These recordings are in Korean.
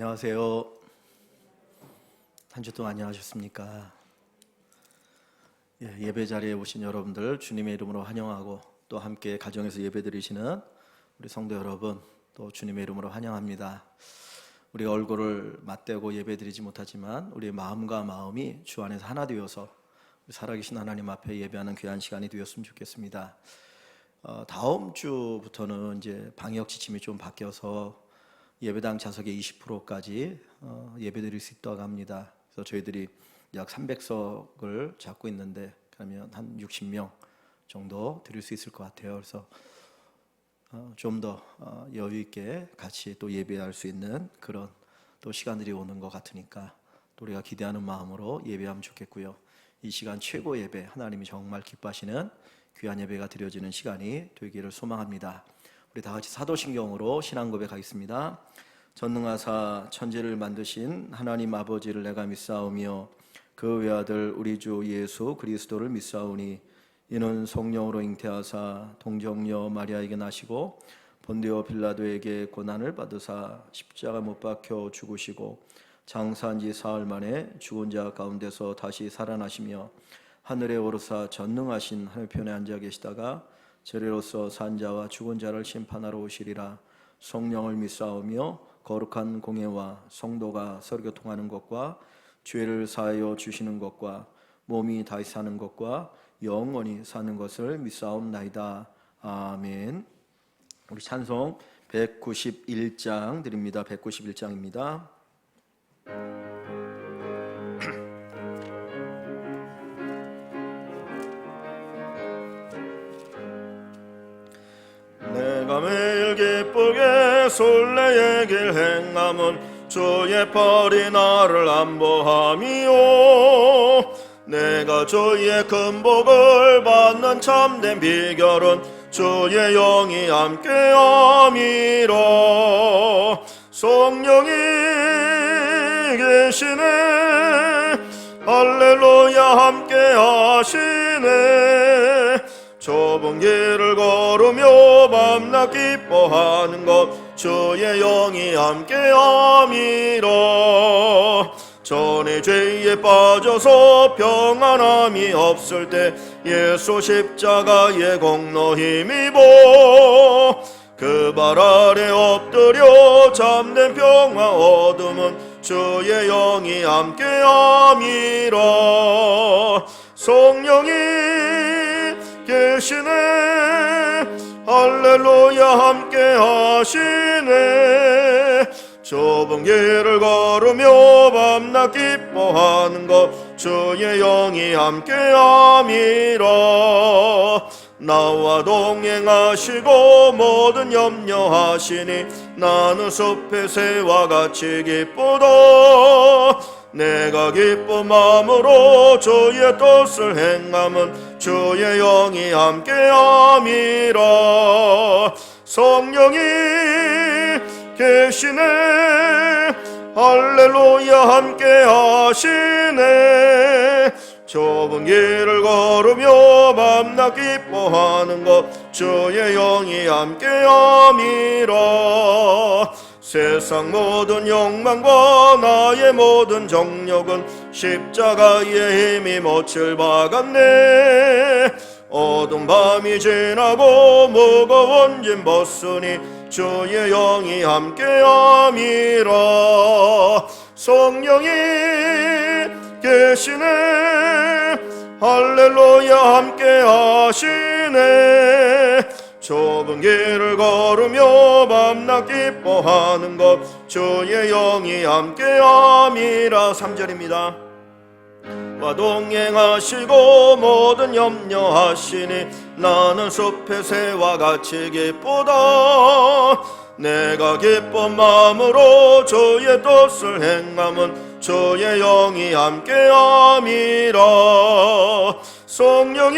안녕하세요. 한 주 동안 안녕하셨습니까? 예배 자리에 오신 여러분들 주님의 이름으로 환영하고, 또 함께 가정에서 예배 드리시는 우리 성도 여러분 또 주님의 이름으로 환영합니다. 우리 얼굴을 맞대고 예배 드리지 못하지만 우리의 마음과 마음이 주 안에서 하나 되어서 살아계신 하나님 앞에 예배하는 귀한 시간이 되었으면 좋겠습니다. 다음 주부터는 이제 방역 지침이 좀 바뀌어서 예배당 좌석의 20%까지 예배 드릴 수 있다고 합니다. 그래서 저희들이 약 300석을 잡고 있는데, 그러면 한 60명 정도 드릴 수 있을 것 같아요. 그래서 좀 더 여유 있게 같이 또 예배할 수 있는 그런 또 시간들이 오는 것 같으니까 또 우리가 기대하는 마음으로 예배하면 좋겠고요. 이 시간 최고 예배, 하나님이 정말 기뻐하시는 귀한 예배가 드려지는 시간이 되기를 소망합니다. 우리 다 같이 사도신경으로 신앙 고백하겠습니다. 전능하사 천지를 만드신 하나님 아버지를 내가 믿사오며 그 외아들 우리 주 예수 그리스도를 믿사오니, 이는 성령으로 잉태하사 동정녀 마리아에게 나시고 본디오 빌라도에게 고난을 받으사 십자가 못 박혀 죽으시고 장사한 지 사흘 만에 죽은 자 가운데서 다시 살아나시며 하늘에 오르사 전능하신 하늘편에 앉아 계시다가 저리로서 산 자와 죽은 자를 심판하러 오시리라. 성령을 믿사오며 거룩한 공예와 성도가 서로 교통하는 것과 죄를 사하여 주시는 것과 몸이 다시 사는 것과 영원히 사는 것을 믿사옵나이다. 아멘. 우리 찬송 191장 드립니다. 191장입니다. 내가 매일 기쁘게 순례의 길 행함은 주의 팔이 나를 안보함이요, 내가 주의 큰 복을 받는 참된 비결은 주의 영이 함께함이라. 성령이 계시네, 할렐루야 함께하시네. 좁은 길을 걸으며 밤낮 기뻐하는 것 주의 영이 함께함이라. 전에 죄에 빠져서 평안함이 없을 때 예수 십자가의 공로 힘입어 그 발 아래 엎드려 참된 평화 얻음은 주의 영이 함께함이라. 성령이 계시네, 할렐루야 함께하시네. 좁은 길을 걸으며 밤낮 기뻐하는 것 주의 영이 함께함이라. 나와 동행하시고 모든 염려하시니 나는 숲의 새와 같이 기쁘다. 내가 기쁜 마음으로 주의 뜻을 행함은 주의 영이 함께함이라. 성령이 계시네, 할렐루야 함께하시네. 좁은 길을 걸으며 밤낮 기뻐하는 것 주의 영이 함께함이라. 세상 모든 욕망과 나의 모든 정욕은 십자가의 힘이 못을 박았네. 어두운 밤이 지나고 무거운 짐 벗으니 주의 영이 함께함이라. 성령이 계시네, 할렐루야 함께하시네. 좁은 길을 걸으며 밤낮 기뻐하는 것 주의 영이 함께함이라. 3절입니다. 와 동행하시고 모든 염려하시니 나는 숲의 새와 같이 기쁘다. 내가 기쁜 마음으로 주의 뜻을 행함은 주의 영이 함께함이라. 성령이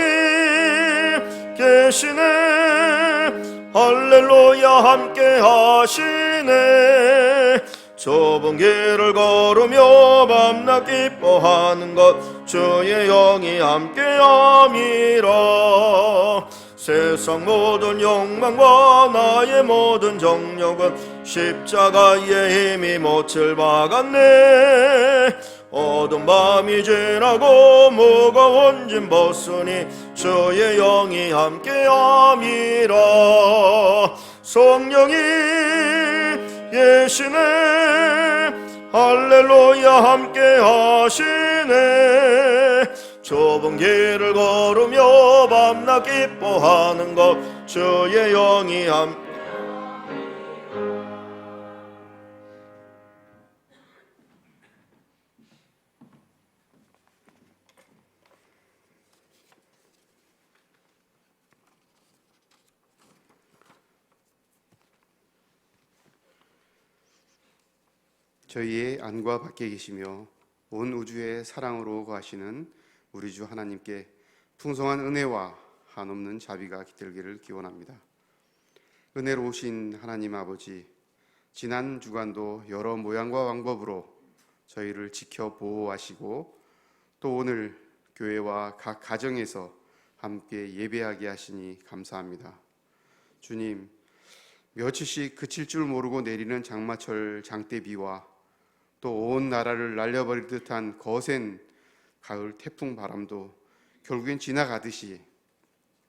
계시네, 할렐루야 함께하시네. 좁은 길을 걸으며 밤낮 기뻐하는 것 주의 영이 함께함이라. 세상 모든 욕망과 나의 모든 정욕은 십자가의 힘이 못을 박았네. 어두운 밤이 지나고 무거운 짐 벗으니 주의 영이 함께함이라. 성령이 예시네 할렐루야 함께하시네. 좁은 길을 걸으며 밤낮 기뻐하는 것 주의 영이 함께. 저희의 안과 밖에 계시며 온 우주의 사랑으로 거하시는 우리 주 하나님께 풍성한 은혜와 한없는 자비가 깃들기를 기원합니다. 은혜로우신 하나님 아버지, 지난 주간도 여러 모양과 방법으로 저희를 지켜 보호하시고 또 오늘 교회와 각 가정에서 함께 예배하게 하시니 감사합니다. 주님, 며칠씩 그칠 줄 모르고 내리는 장마철 장대비와 또 온 나라를 날려버릴 듯한 거센 가을 태풍 바람도 결국엔 지나가듯이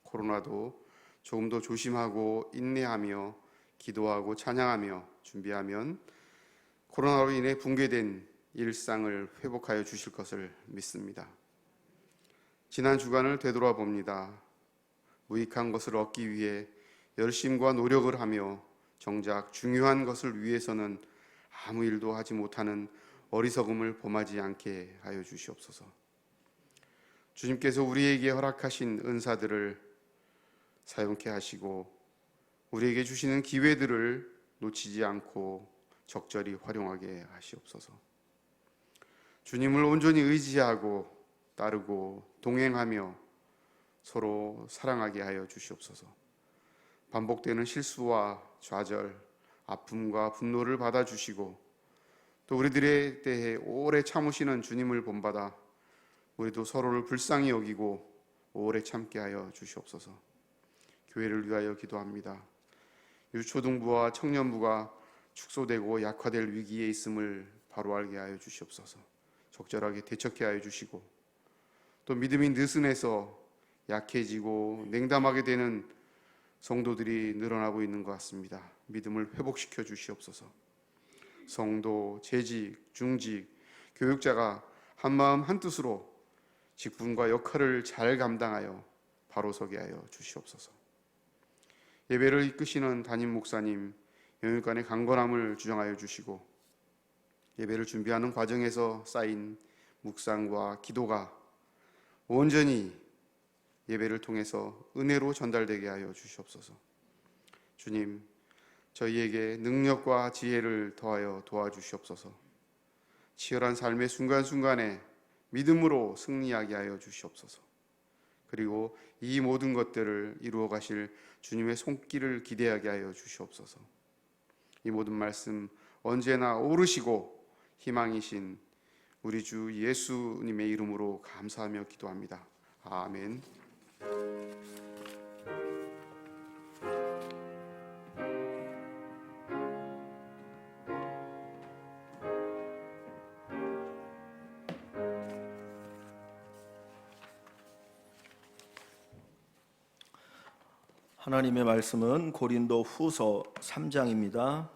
코로나도 조금 더 조심하고 인내하며 기도하고 찬양하며 준비하면 코로나로 인해 붕괴된 일상을 회복하여 주실 것을 믿습니다. 지난 주간을 되돌아봅니다. 무익한 것을 얻기 위해 열심과 노력을 하며 정작 중요한 것을 위해서는 아무 일도 하지 못하는 어리석음을 범하지 않게 하여 주시옵소서. 주님께서 우리에게 허락하신 은사들을 사용케 하시고 우리에게 주시는 기회들을 놓치지 않고 적절히 활용하게 하시옵소서. 주님을 온전히 의지하고 따르고 동행하며 서로 사랑하게 하여 주시옵소서. 반복되는 실수와 좌절, 아픔과 분노를 받아주시고 또 우리들에 대해 오래 참으시는 주님을 본받아 우리도 서로를 불쌍히 여기고 오래 참게 하여 주시옵소서. 교회를 위하여 기도합니다. 유초등부와 청년부가 축소되고 약화될 위기에 있음을 바로 알게 하여 주시옵소서. 적절하게 대처케 하여 주시고 또 믿음이 느슨해서 약해지고 냉담하게 되는 성도들이 늘어나고 있는 것 같습니다. 믿음을 회복시켜 주시옵소서. 성도, 재직, 중직, 교육자가 한마음 한뜻으로 직분과 역할을 잘 감당하여 바로 서게 하여 주시옵소서. 예배를 이끄시는 담임 목사님, 영육간의 강건함을 주장하여 주시고 예배를 준비하는 과정에서 쌓인 묵상과 기도가 온전히 예배를 통해서 은혜로 전달되게 하여 주시옵소서. 주님, 저희에게 능력과 지혜를 더하여 도와주시옵소서. 치열한 삶의 순간순간에 믿음으로 승리하게 하여 주시옵소서. 그리고 이 모든 것들을 이루어 가실 주님의 손길을 기대하게 하여 주시옵소서. 이 모든 말씀 언제나 오르시고 희망이신 우리 주 예수님의 이름으로 감사하며 기도합니다. 아멘. 하나님의 말씀은 고린도 후서 3장입니다.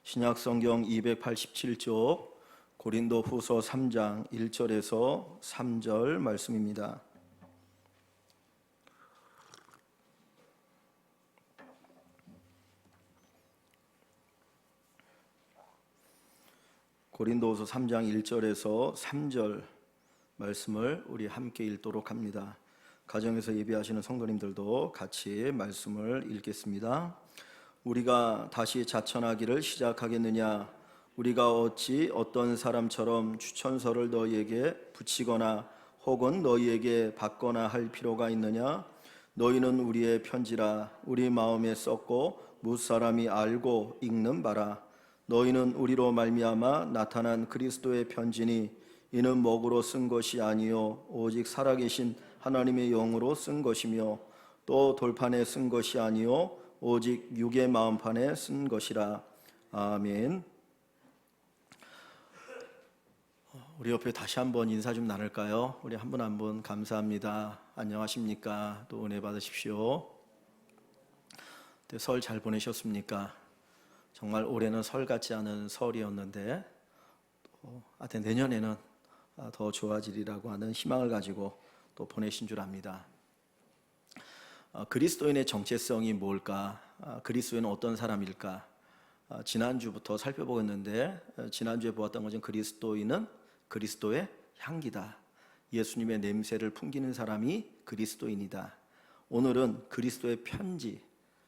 신약성경 287쪽 고린도 후서 3장 1절에서 3절 말씀입니다. 고린도후서 3장 1절에서 3절 말씀을 우리 함께 읽도록 합니다. 가정에서 예배하시는 성도님들도 같이 말씀을 읽겠습니다. 우리가 다시 자천하기를 시작하겠느냐? 우리가 어찌 어떤 사람처럼 추천서를 너희에게 붙이거나 혹은 너희에게 받거나 할 필요가 있느냐? 너희는 우리의 편지라 우리 마음에 썼고 무사람이 알고 읽는 바라. 너희는 우리로 말미암아 나타난 그리스도의 편지니 이는 먹으로 쓴 것이 아니요 오직 살아계신 하나님의 영으로 쓴 것이며 또 돌판에 쓴 것이 아니요 오직 육의 마음판에 쓴 것이라. 아멘. 우리 옆에 다시 한번 인사 좀 나눌까요? 우리 한 분 한 분 감사합니다. 안녕하십니까? 또 은혜 받으십시오. 설 잘 보내셨습니까? 정말 올해는 설 같지 않은 설이었는데 하여튼 내년에는 더 좋아지리라고 하는 희망을 가지고 또 보내신 줄 압니다. 그리스도인의 정체성이 뭘까? 그리스도인은 어떤 사람일까? 지난주부터 살펴보고 있는데 지난주에 보았던 것은 그리스도인은 그리스도의 향기다. 예수님의 냄새를 풍기는 사람이 그리스도인이다. 오늘은 그리스도의 편지,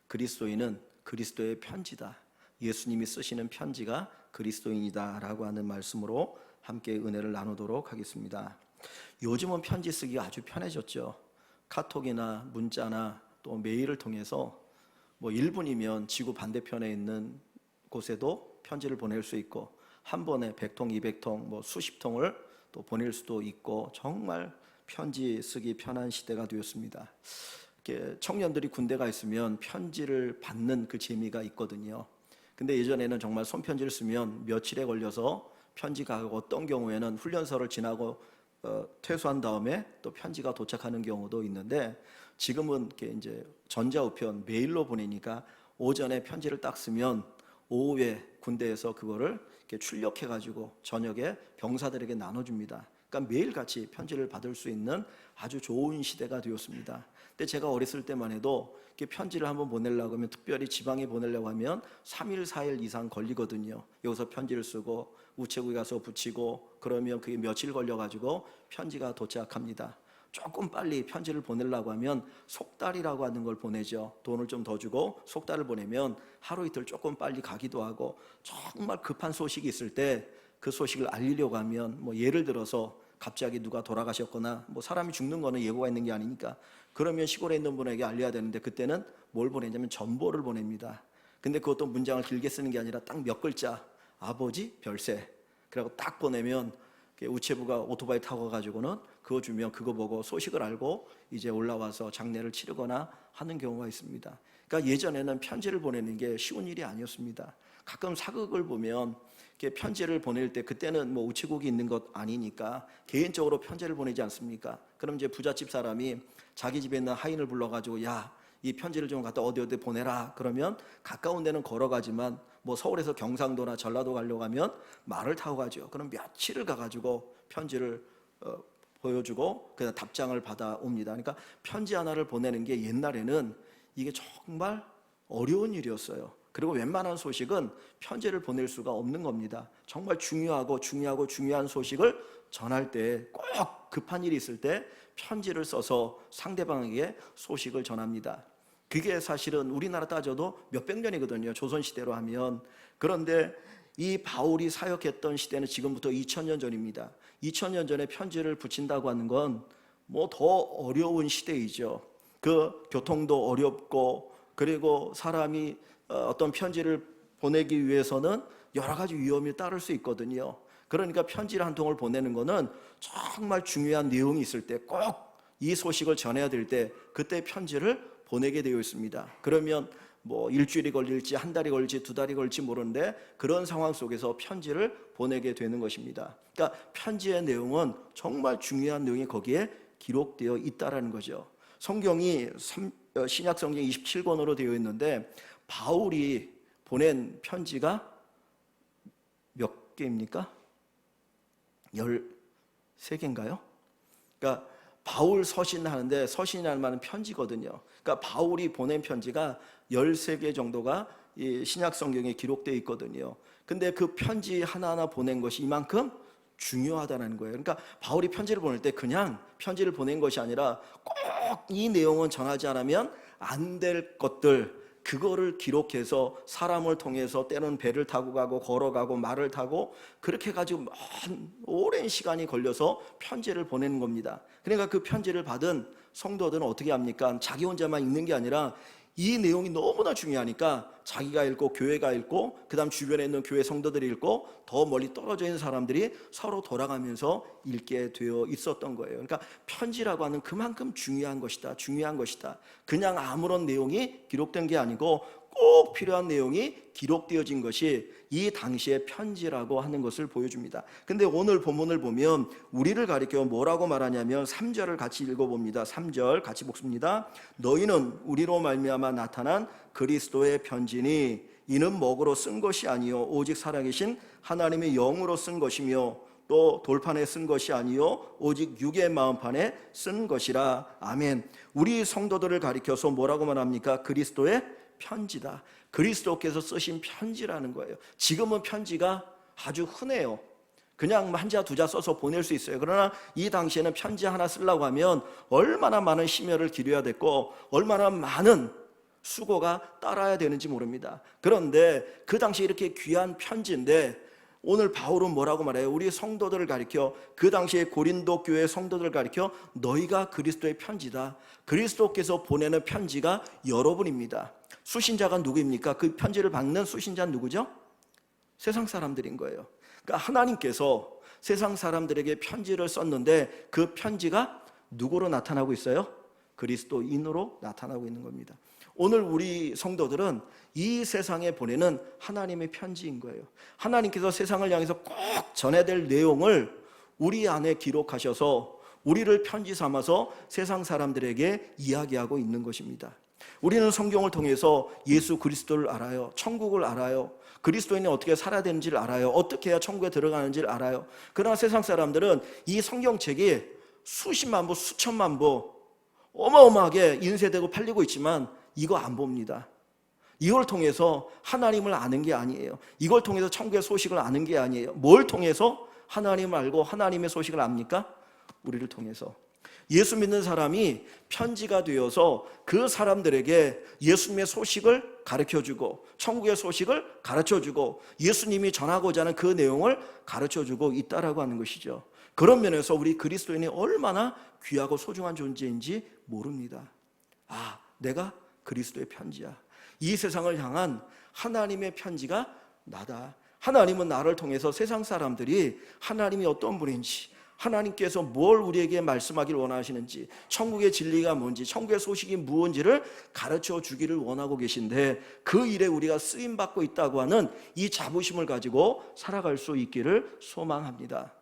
그리스도인은 그리스도의 편지다. 예수님이 쓰시는 편지가 그리스도인이다라고 하는 말씀으로 함께 은혜를 나누도록 하겠습니다. 요즘은 편지 쓰기가 아주 편해졌죠. 카톡이나 문자나 또 메일을 통해서 1분이면 지구 반대편에 있는 곳에도 편지를 보낼 수 있고 한 번에 100통, 200통, 수십 통을 또 보낼 수도 있고 정말 편지 쓰기 편한 시대가 되었습니다. 이렇게 청년들이 군대가 있으면 편지를 받는 그 재미가 있거든요. 근데 예전에는 정말 손편지를 쓰면 며칠에 걸려서 편지가 가고 어떤 경우에는 훈련소를 지나고 퇴소한 다음에 또 편지가 도착하는 경우도 있는데 지금은 이렇게 이제 전자우편 메일로 보내니까 오전에 편지를 딱 쓰면 오후에 군대에서 그거를 이렇게 출력해 가지고 저녁에 병사들에게 나눠줍니다. 그러니까 매일같이 편지를 받을 수 있는 아주 좋은 시대가 되었습니다. 근데 제가 어렸을 때만 해도 이렇게 편지를 한번 보내려고 하면 특별히 지방에 보내려고 하면 3일, 4일 이상 걸리거든요. 여기서 편지를 쓰고 우체국에 가서 붙이고 그러면 그게 며칠 걸려가지고 편지가 도착합니다. 조금 빨리 편지를 보내려고 하면 속달이라고 하는 걸 보내죠. 돈을 좀 더 주고 속달을 보내면 하루 이틀 조금 빨리 가기도 하고 정말 급한 소식이 있을 때 그 소식을 알리려고 하면 예를 들어서 갑자기 누가 돌아가셨거나 사람이 죽는 거는 예고가 있는 게 아니니까 그러면 시골에 있는 분에게 알려야 되는데 그때는 뭘 보내냐면 전보를 보냅니다. 근데 그것도 문장을 길게 쓰는 게 아니라 딱 몇 글자 아버지 별세 그리고 딱 보내면 우체부가 오토바이 타고 가지고는 그거 주면 그거 보고 소식을 알고 이제 올라와서 장례를 치르거나 하는 경우가 있습니다. 그러니까 예전에는 편지를 보내는 게 쉬운 일이 아니었습니다. 가끔 사극을 보면 편지를 보낼 때 그때는 우체국이 있는 것 아니니까 개인적으로 편지를 보내지 않습니까? 그럼 이제 부잣집 사람이 자기 집에 있는 하인을 불러가지고 야, 이 편지를 좀 갖다 어디 보내라. 그러면 가까운 데는 걸어가지만 서울에서 경상도나 전라도 가려고 하면 말을 타고 가죠. 그럼 며칠을 가가지고 편지를 보여주고 그다음 답장을 받아옵니다. 그러니까 편지 하나를 보내는 게 옛날에는 이게 정말 어려운 일이었어요. 그리고 웬만한 소식은 편지를 보낼 수가 없는 겁니다. 정말 중요한 소식을 전할 때 꼭 급한 일이 있을 때 편지를 써서 상대방에게 소식을 전합니다. 그게 사실은 우리나라 따져도 몇백 년이거든요. 조선시대로 하면. 그런데 이 바울이 사역했던 시대는 지금부터 2000년 전입니다. 2000년 전에 편지를 붙인다고 하는 건 더 어려운 시대이죠. 그 교통도 어렵고 그리고 사람이 어떤 편지를 보내기 위해서는 여러 가지 위험이 따를 수 있거든요. 그러니까 편지를 한 통을 보내는 거는 정말 중요한 내용이 있을 때 꼭 이 소식을 전해야 될 때 그때 편지를 보내게 되어 있습니다. 그러면 일주일이 걸릴지 한 달이 걸릴지 두 달이 걸릴지 모르는데 그런 상황 속에서 편지를 보내게 되는 것입니다. 그러니까 편지의 내용은 정말 중요한 내용이 거기에 기록되어 있다라는 거죠. 성경이 신약 성경 27권으로 되어 있는데 바울이 보낸 편지가 몇 개입니까? 13개인가요? 그러니까 바울 서신 하는데 서신이라는 말은 편지거든요. 그러니까 바울이 보낸 편지가 13개 정도가 이 신약 성경에 기록되어 있거든요. 근데 그 편지 하나하나 보낸 것이 이만큼 중요하다는 거예요. 그러니까 바울이 편지를 보낼 때 그냥 편지를 보낸 것이 아니라 꼭 이 내용은 전하지 않으면 안 될 것들 그거를 기록해서 사람을 통해서 때로는 배를 타고 가고 걸어가고 말을 타고 그렇게 가지고 오랜 시간이 걸려서 편지를 보내는 겁니다. 그러니까 그 편지를 받은 성도들은 어떻게 합니까? 자기 혼자만 읽는 게 아니라 이 내용이 너무나 중요하니까 자기가 읽고 교회가 읽고 그 다음 주변에 있는 교회 성도들이 읽고 더 멀리 떨어져 있는 사람들이 서로 돌아가면서 읽게 되어 있었던 거예요. 그러니까 편지라고 하는 그만큼 중요한 것이다. 그냥 아무런 내용이 기록된 게 아니고 꼭 꼭 필요한 내용이 기록되어진 것이 이 당시의 편지라고 하는 것을 보여줍니다. 근데 오늘 본문을 보면 우리를 가리켜 뭐라고 말하냐면 3절을 같이 읽어봅니다. 3절 같이 읽습니다. 너희는 우리로 말미암아 나타난 그리스도의 편지니 이는 먹으로 쓴 것이 아니요 오직 살아계신 하나님의 영으로 쓴 것이며 또 돌판에 쓴 것이 아니요 오직 육의 마음판에 쓴 것이라. 아멘. 우리 성도들을 가리켜서 뭐라고 말합니까? 그리스도의 편지다. 그리스도께서 쓰신 편지라는 거예요. 지금은 편지가 아주 흔해요. 그냥 한자 두자 써서 보낼 수 있어요. 그러나 이 당시에는 편지 하나 쓰려고 하면 얼마나 많은 심혈을 기울여야 됐고 얼마나 많은 수고가 따라야 되는지 모릅니다. 그런데 그 당시에 이렇게 귀한 편지인데 오늘 바울은 뭐라고 말해요? 우리 성도들을 가리켜, 그 당시에 고린도 교회 성도들을 가리켜 너희가 그리스도의 편지다. 그리스도께서 보내는 편지가 여러분입니다. 수신자가 누구입니까? 그 편지를 받는 수신자는 누구죠? 세상 사람들인 거예요. 그러니까 하나님께서 세상 사람들에게 편지를 썼는데 그 편지가 누구로 나타나고 있어요? 그리스도인으로 나타나고 있는 겁니다. 오늘 우리 성도들은 이 세상에 보내는 하나님의 편지인 거예요. 하나님께서 세상을 향해서 꼭 전해야 될 내용을 우리 안에 기록하셔서 우리를 편지 삼아서 세상 사람들에게 이야기하고 있는 것입니다. 우리는 성경을 통해서 예수 그리스도를 알아요. 천국을 알아요. 그리스도인이 어떻게 살아야 되는지를 알아요. 어떻게 해야 천국에 들어가는지를 알아요. 그러나 세상 사람들은 이 성경책이 수십만 부, 수천만 부 어마어마하게 인쇄되고 팔리고 있지만 이거 안 봅니다. 이걸 통해서 하나님을 아는 게 아니에요. 이걸 통해서 천국의 소식을 아는 게 아니에요. 뭘 통해서 하나님을 알고 하나님의 소식을 압니까? 우리를 통해서. 예수 믿는 사람이 편지가 되어서 그 사람들에게 예수님의 소식을 가르쳐주고 천국의 소식을 가르쳐주고 예수님이 전하고자 하는 그 내용을 가르쳐주고 있다라고 하는 것이죠. 그런 면에서 우리 그리스도인이 얼마나 귀하고 소중한 존재인지 모릅니다. 아, 내가 그리스도의 편지야. 이 세상을 향한 하나님의 편지가 나다. 하나님은 나를 통해서 세상 사람들이 하나님이 어떤 분인지, 하나님께서 뭘 우리에게 말씀하기를 원하시는지, 천국의 진리가 뭔지, 천국의 소식이 무엇인지를 가르쳐 주기를 원하고 계신데 그 일에 우리가 쓰임받고 있다고 하는 이 자부심을 가지고 살아갈 수 있기를 소망합니다.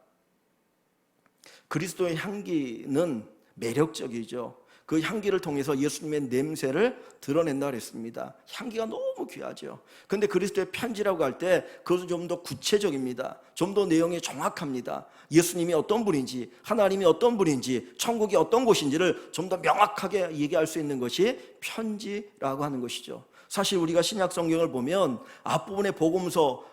그리스도의 향기는 매력적이죠. 그 향기를 통해서 예수님의 냄새를 드러낸다 그랬습니다. 향기가 너무 귀하죠. 근데 그리스도의 편지라고 할 때 그것은 좀 더 구체적입니다. 좀 더 내용이 정확합니다. 예수님이 어떤 분인지, 하나님이 어떤 분인지, 천국이 어떤 곳인지를 좀 더 명확하게 얘기할 수 있는 것이 편지라고 하는 것이죠. 사실 우리가 신약 성경을 보면 앞부분에 복음서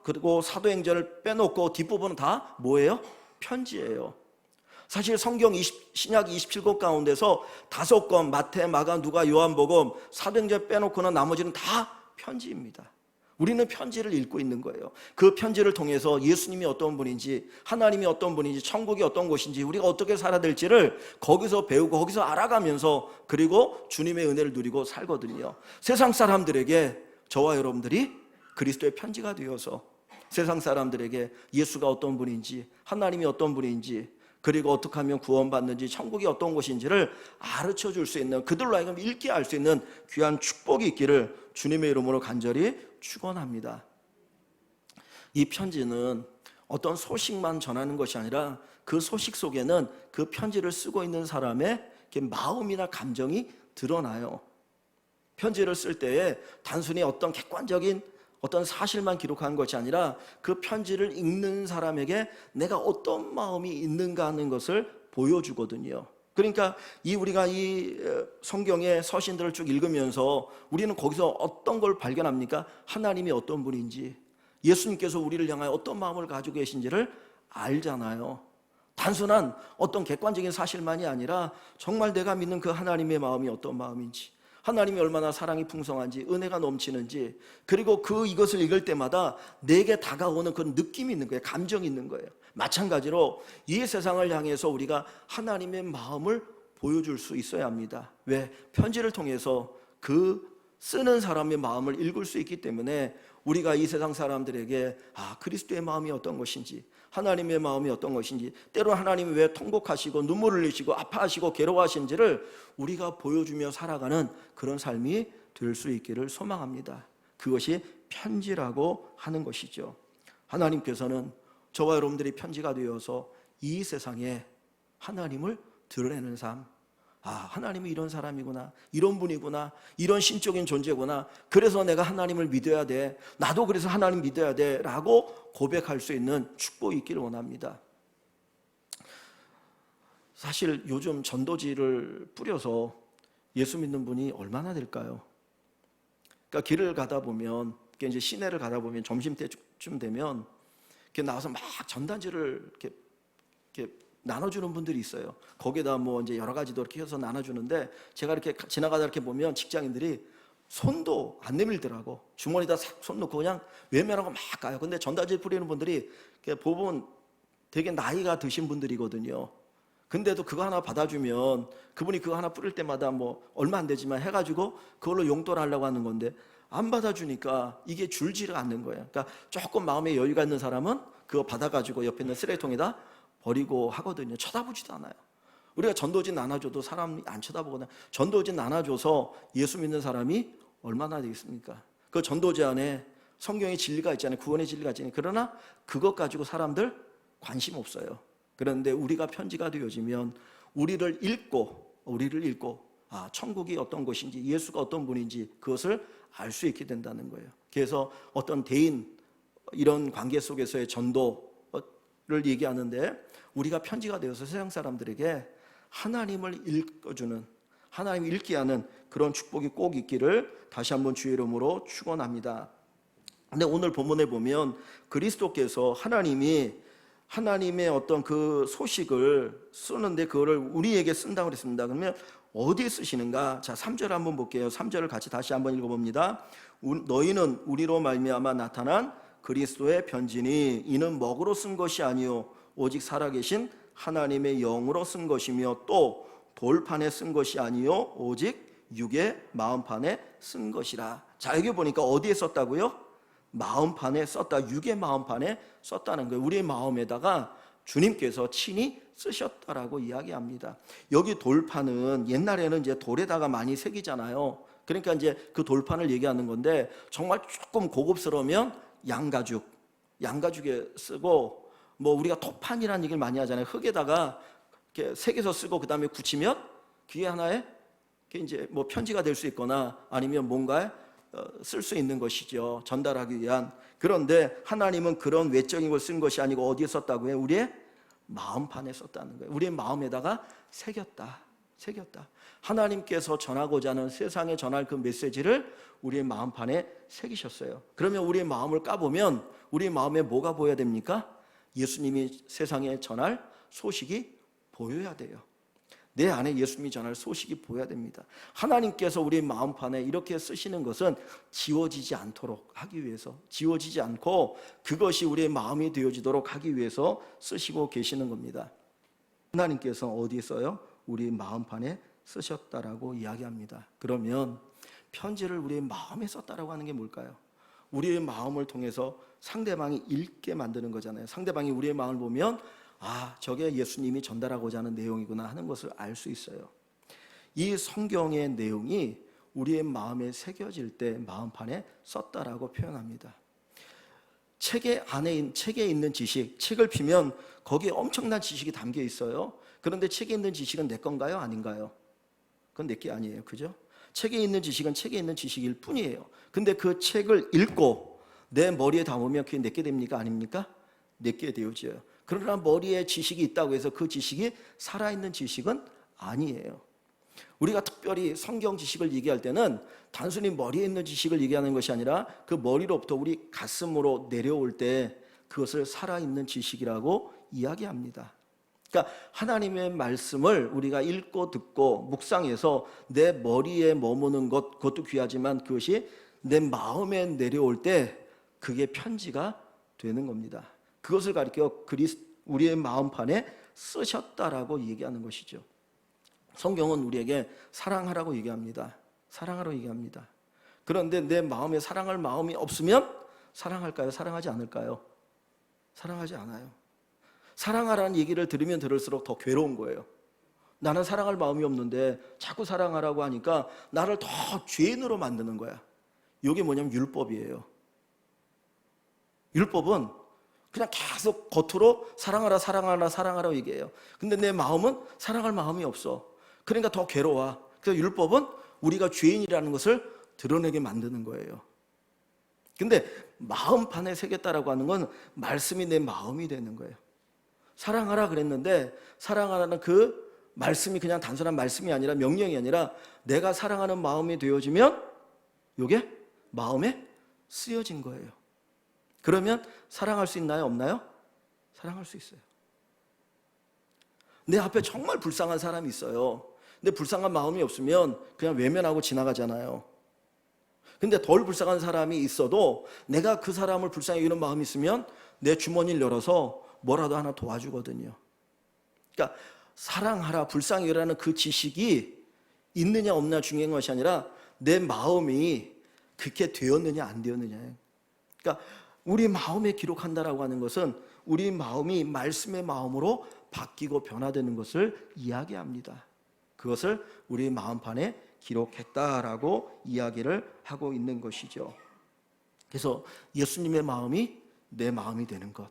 그리고 사도행전을 빼놓고 뒷부분은 다 뭐예요? 편지예요. 사실 성경 신약 27권 가운데서 5권 마태, 마가, 누가, 요한복음, 사도행전 빼놓고는 나머지는 다 편지입니다. 우리는 편지를 읽고 있는 거예요. 그 편지를 통해서 예수님이 어떤 분인지, 하나님이 어떤 분인지, 천국이 어떤 곳인지, 우리가 어떻게 살아야 될지를 거기서 배우고 거기서 알아가면서 그리고 주님의 은혜를 누리고 살거든요. 세상 사람들에게 저와 여러분들이 그리스도의 편지가 되어서 세상 사람들에게 예수가 어떤 분인지, 하나님이 어떤 분인지, 그리고 어떻게 하면 구원받는지, 천국이 어떤 곳인지를 가르쳐 줄 수 있는, 그들로 하여금 읽게 할 수 있는 귀한 축복이 있기를 주님의 이름으로 간절히 축원합니다. 이 편지는 어떤 소식만 전하는 것이 아니라 그 소식 속에는 그 편지를 쓰고 있는 사람의 마음이나 감정이 드러나요. 편지를 쓸 때에 단순히 어떤 객관적인 어떤 사실만 기록한 것이 아니라 그 편지를 읽는 사람에게 내가 어떤 마음이 있는가 하는 것을 보여주거든요. 그러니까 우리가 이 성경의 서신들을 쭉 읽으면서 우리는 거기서 어떤 걸 발견합니까? 하나님이 어떤 분인지, 예수님께서 우리를 향하여 어떤 마음을 가지고 계신지를 알잖아요. 단순한 어떤 객관적인 사실만이 아니라 정말 내가 믿는 그 하나님의 마음이 어떤 마음인지, 하나님이 얼마나 사랑이 풍성한지, 은혜가 넘치는지, 그리고 이것을 읽을 때마다 내게 다가오는 그런 느낌이 있는 거예요. 감정이 있는 거예요. 마찬가지로 이 세상을 향해서 우리가 하나님의 마음을 보여줄 수 있어야 합니다. 왜? 편지를 통해서 그 쓰는 사람의 마음을 읽을 수 있기 때문에 우리가 이 세상 사람들에게 그리스도의 마음이 어떤 것인지, 하나님의 마음이 어떤 것인지, 때로 하나님이 왜 통곡하시고 눈물을 흘리시고 아파하시고 괴로워하시는지를 우리가 보여주며 살아가는 그런 삶이 될 수 있기를 소망합니다. 그것이 편지라고 하는 것이죠. 하나님께서는 저와 여러분들이 편지가 되어서 이 세상에 하나님을 드러내는 삶, 하나님이 이런 사람이구나, 이런 분이구나, 이런 신적인 존재구나, 그래서 내가 하나님을 믿어야 돼, 나도 그래서 하나님 믿어야 돼 라고 고백할 수 있는 축복이 있기를 원합니다. 사실 요즘 전도지를 뿌려서 예수 믿는 분이 얼마나 될까요? 그러니까 길을 가다 보면, 이제 시내를 가다 보면 점심때쯤 되면 이렇게 나와서 막 전단지를 이렇게 나눠주는 분들이 있어요. 거기에다 뭐 이제 여러 가지도 이렇게 해서 나눠주는데, 제가 이렇게 지나가다 이렇게 보면 직장인들이 손도 안 내밀더라고. 주머니에다 손 넣고 그냥 외면하고 막 가요. 근데 전단지 뿌리는 분들이 이렇게 보면 되게 나이가 드신 분들이거든요. 근데도 그거 하나 받아주면 그분이 그거 하나 뿌릴 때마다 뭐 얼마 안 되지만 해가지고 그걸로 용돈을 하려고 하는 건데, 안 받아주니까 이게 줄지를 않는 거예요. 그러니까 조금 마음에 여유가 있는 사람은 그거 받아가지고 옆에 있는 쓰레기통에다 버리고 하거든요. 쳐다보지도 않아요. 우리가 전도지 나눠줘도 사람이 안 쳐다보거든요. 전도지 나눠줘서 예수 믿는 사람이 얼마나 되겠습니까? 그 전도지 안에 성경의 진리가 있잖아요. 구원의 진리가 있잖아요. 그러나 그것 가지고 사람들 관심 없어요. 그런데 우리가 편지가 되어지면 우리를 읽고 천국이 어떤 것인지, 예수가 어떤 분인지 그것을 알 수 있게 된다는 거예요. 그래서 어떤 대인, 이런 관계 속에서의 전도를 얘기하는데, 우리가 편지가 되어서 세상 사람들에게 하나님을 읽어주는, 하나님을 읽게 하는 그런 축복이 꼭 있기를 다시 한번 주의 이름으로 축원합니다. 근데 오늘 본문에 보면 그리스도께서 하나님의 어떤 그 소식을 쓰는데 그거를 우리에게 쓴다고 그랬습니다. 그러면 어디에 쓰시는가? 자, 3절 한번 볼게요. 3절을 같이 다시 한번 읽어봅니다. 너희는 우리로 말미암아 나타난 그리스도의 편지니 이는 먹으로 쓴 것이 아니요 오직 살아계신 하나님의 영으로 쓴 것이며 또 돌판에 쓴 것이 아니요 오직 육의 마음판에 쓴 것이라. 자, 여기 보니까 어디에 썼다고요? 마음판에 썼다. 육의 마음판에 썼다는 거예요. 우리의 마음에다가 주님께서 친히 쓰셨다라고 이야기합니다. 여기 돌판은 옛날에는 이제 돌에다가 많이 새기잖아요. 그러니까 이제 그 돌판을 얘기하는 건데, 정말 조금 고급스러우면 양가죽에 쓰고, 뭐 우리가 토판이라는 얘기를 많이 하잖아요. 흙에다가 이렇게 새겨서 쓰고 그다음에 굳히면 그게 하나의 이제 뭐 편지가 될 수 있거나 아니면 뭔가에 쓸 수 있는 것이죠. 전달하기 위한. 그런데 하나님은 그런 외적인 걸 쓴 것이 아니고 어디에 썼다고 해요? 우리의 마음판에 썼다는 거예요. 우리의 마음에다가 새겼다. 하나님께서 전하고자 하는, 세상에 전할 그 메시지를 우리의 마음판에 새기셨어요. 그러면 우리의 마음을 까보면 우리의 마음에 뭐가 보여야 됩니까? 예수님이 세상에 전할 소식이 보여야 돼요. 내 안에 예수님이 전할 소식이 보여야 됩니다. 하나님께서 우리 마음판에 이렇게 쓰시는 것은 지워지지 않도록 하기 위해서, 지워지지 않고 그것이 우리의 마음이 되어지도록 하기 위해서 쓰시고 계시는 겁니다. 하나님께서 어디에 써요? 우리 마음판에 쓰셨다라고 이야기합니다. 그러면 편지를 우리의 마음에 썼다라고 하는 게 뭘까요? 우리의 마음을 통해서 상대방이 읽게 만드는 거잖아요. 상대방이 우리의 마음을 보면 저게 예수님이 전달하고자 하는 내용이구나 하는 것을 알 수 있어요. 이 성경의 내용이 우리의 마음에 새겨질 때 마음판에 썼다라고 표현합니다. 책에 있는 지식, 책을 피면 거기에 엄청난 지식이 담겨 있어요. 그런데 책에 있는 지식은 내 건가요? 아닌가요? 그건 내 게 아니에요. 그죠? 책에 있는 지식은 책에 있는 지식일 뿐이에요. 근데 그 책을 읽고 내 머리에 담으면 그게 내 게 됩니까? 아닙니까? 내 게 되어져요. 그러나 머리에 지식이 있다고 해서 그 지식이 살아있는 지식은 아니에요. 우리가 특별히 성경 지식을 얘기할 때는 단순히 머리에 있는 지식을 얘기하는 것이 아니라 그 머리로부터 우리 가슴으로 내려올 때 그것을 살아있는 지식이라고 이야기합니다. 그러니까 하나님의 말씀을 우리가 읽고 듣고 묵상해서 내 머리에 머무는 것, 그것도 귀하지만 그것이 내 마음에 내려올 때 그게 편지가 되는 겁니다. 그것을 가리켜 우리의 마음판에 쓰셨다라고 얘기하는 것이죠. 성경은 우리에게 사랑하라고 얘기합니다. 사랑하라고 얘기합니다. 그런데 내 마음에 사랑할 마음이 없으면 사랑할까요? 사랑하지 않을까요? 사랑하지 않아요. 사랑하라는 얘기를 들으면 들을수록 더 괴로운 거예요. 나는 사랑할 마음이 없는데 자꾸 사랑하라고 하니까 나를 더 죄인으로 만드는 거야. 이게 뭐냐면 율법이에요. 율법은 그냥 계속 겉으로 사랑하라 사랑하라 사랑하라 얘기해요. 근데 내 마음은 사랑할 마음이 없어. 그러니까 더 괴로워. 그래서 율법은 우리가 죄인이라는 것을 드러내게 만드는 거예요. 근데 마음판에 새겼다라고 하는 건 말씀이 내 마음이 되는 거예요. 사랑하라 그랬는데 사랑하라는 그 말씀이 그냥 단순한 말씀이 아니라 명령이 아니라 내가 사랑하는 마음이 되어지면 이게 마음에 쓰여진 거예요. 그러면 사랑할 수 있나요? 없나요? 사랑할 수 있어요. 내 앞에 정말 불쌍한 사람이 있어요. 근데 불쌍한 마음이 없으면 그냥 외면하고 지나가잖아요. 근데 덜 불쌍한 사람이 있어도 내가 그 사람을 불쌍히 여기는 마음이 있으면 내 주머니를 열어서 뭐라도 하나 도와주거든요. 그러니까 사랑하라, 불쌍히 여기라는 그 지식이 있느냐 없느냐 중요한 것이 아니라 내 마음이 그렇게 되었느냐 안 되었느냐예요. 그러니까 우리 마음에 기록한다라고 하는 것은 우리 마음이 말씀의 마음으로 바뀌고 변화되는 것을 이야기합니다. 그것을 우리 마음판에 기록했다라고 이야기를 하고 있는 것이죠. 그래서 예수님의 마음이 내 마음이 되는 것,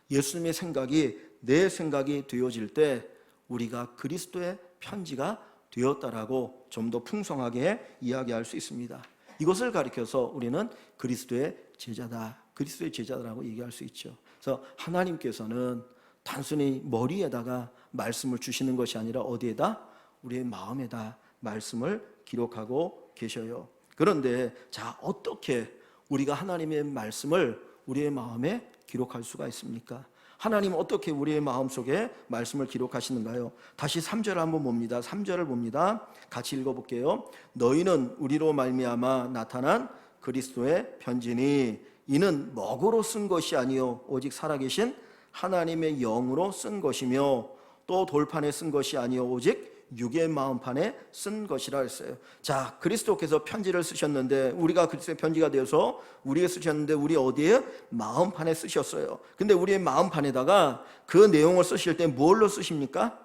예수님의 생각이 내 생각이 되어질 때 우리가 그리스도의 편지가 되었다라고 좀 더 풍성하게 이야기할 수 있습니다. 이것을 가리켜서 우리는 그리스도의 제자다, 그리스도의 제자라고 얘기할 수 있죠. 그래서 하나님께서는 단순히 머리에다가 말씀을 주시는 것이 아니라 어디에다? 우리의 마음에다 말씀을 기록하고 계셔요. 그런데 자, 어떻게 우리가 하나님의 말씀을 우리의 마음에 기록할 수가 있습니까? 하나님은 어떻게 우리의 마음속에 말씀을 기록하시는가요? 다시 3절을 한번 봅니다. 3절을 봅니다. 같이 읽어볼게요. 너희는 우리로 말미암아 나타난 그리스도의 편지니 이는 먹으로 쓴 것이 아니요 오직 살아계신 하나님의 영으로 쓴 것이며 또 돌판에 쓴 것이 아니요 오직 육의 마음판에 쓴 것이라 했어요. 자, 그리스도께서 편지를 쓰셨는데 우리가 그리스도의 편지가 되어서 우리가 쓰셨는데 우리 어디에? 마음판에 쓰셨어요. 근데 우리의 마음판에다가 그 내용을 쓰실 때 뭘로 쓰십니까?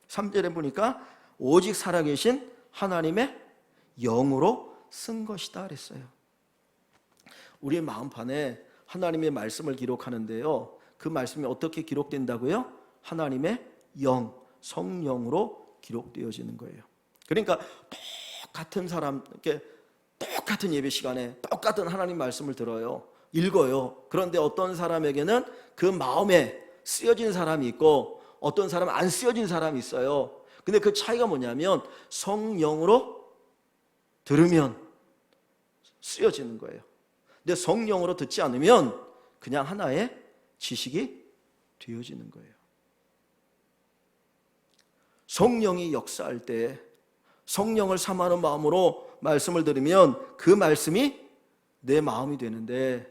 3절에 보니까 오직 살아계신 하나님의 영으로 쓴 것이다 그랬어요. 우리의 마음판에 하나님의 말씀을 기록하는데요, 그 말씀이 어떻게 기록된다고요? 하나님의 영, 성령으로 기록되어지는 거예요. 그러니까 똑같은 사람, 이렇게 똑같은 예배 시간에 똑같은 하나님 말씀을 들어요, 읽어요. 그런데 어떤 사람에게는 그 마음에 쓰여진 사람이 있고 어떤 사람은 안 쓰여진 사람이 있어요. 근데 그 차이가 뭐냐면 성령으로 들으면 쓰여지는 거예요. 근데 성령으로 듣지 않으면 그냥 하나의 지식이 되어지는 거예요. 성령이 역사할 때 성령을 삼하는 마음으로 말씀을 들으면 그 말씀이 내 마음이 되는데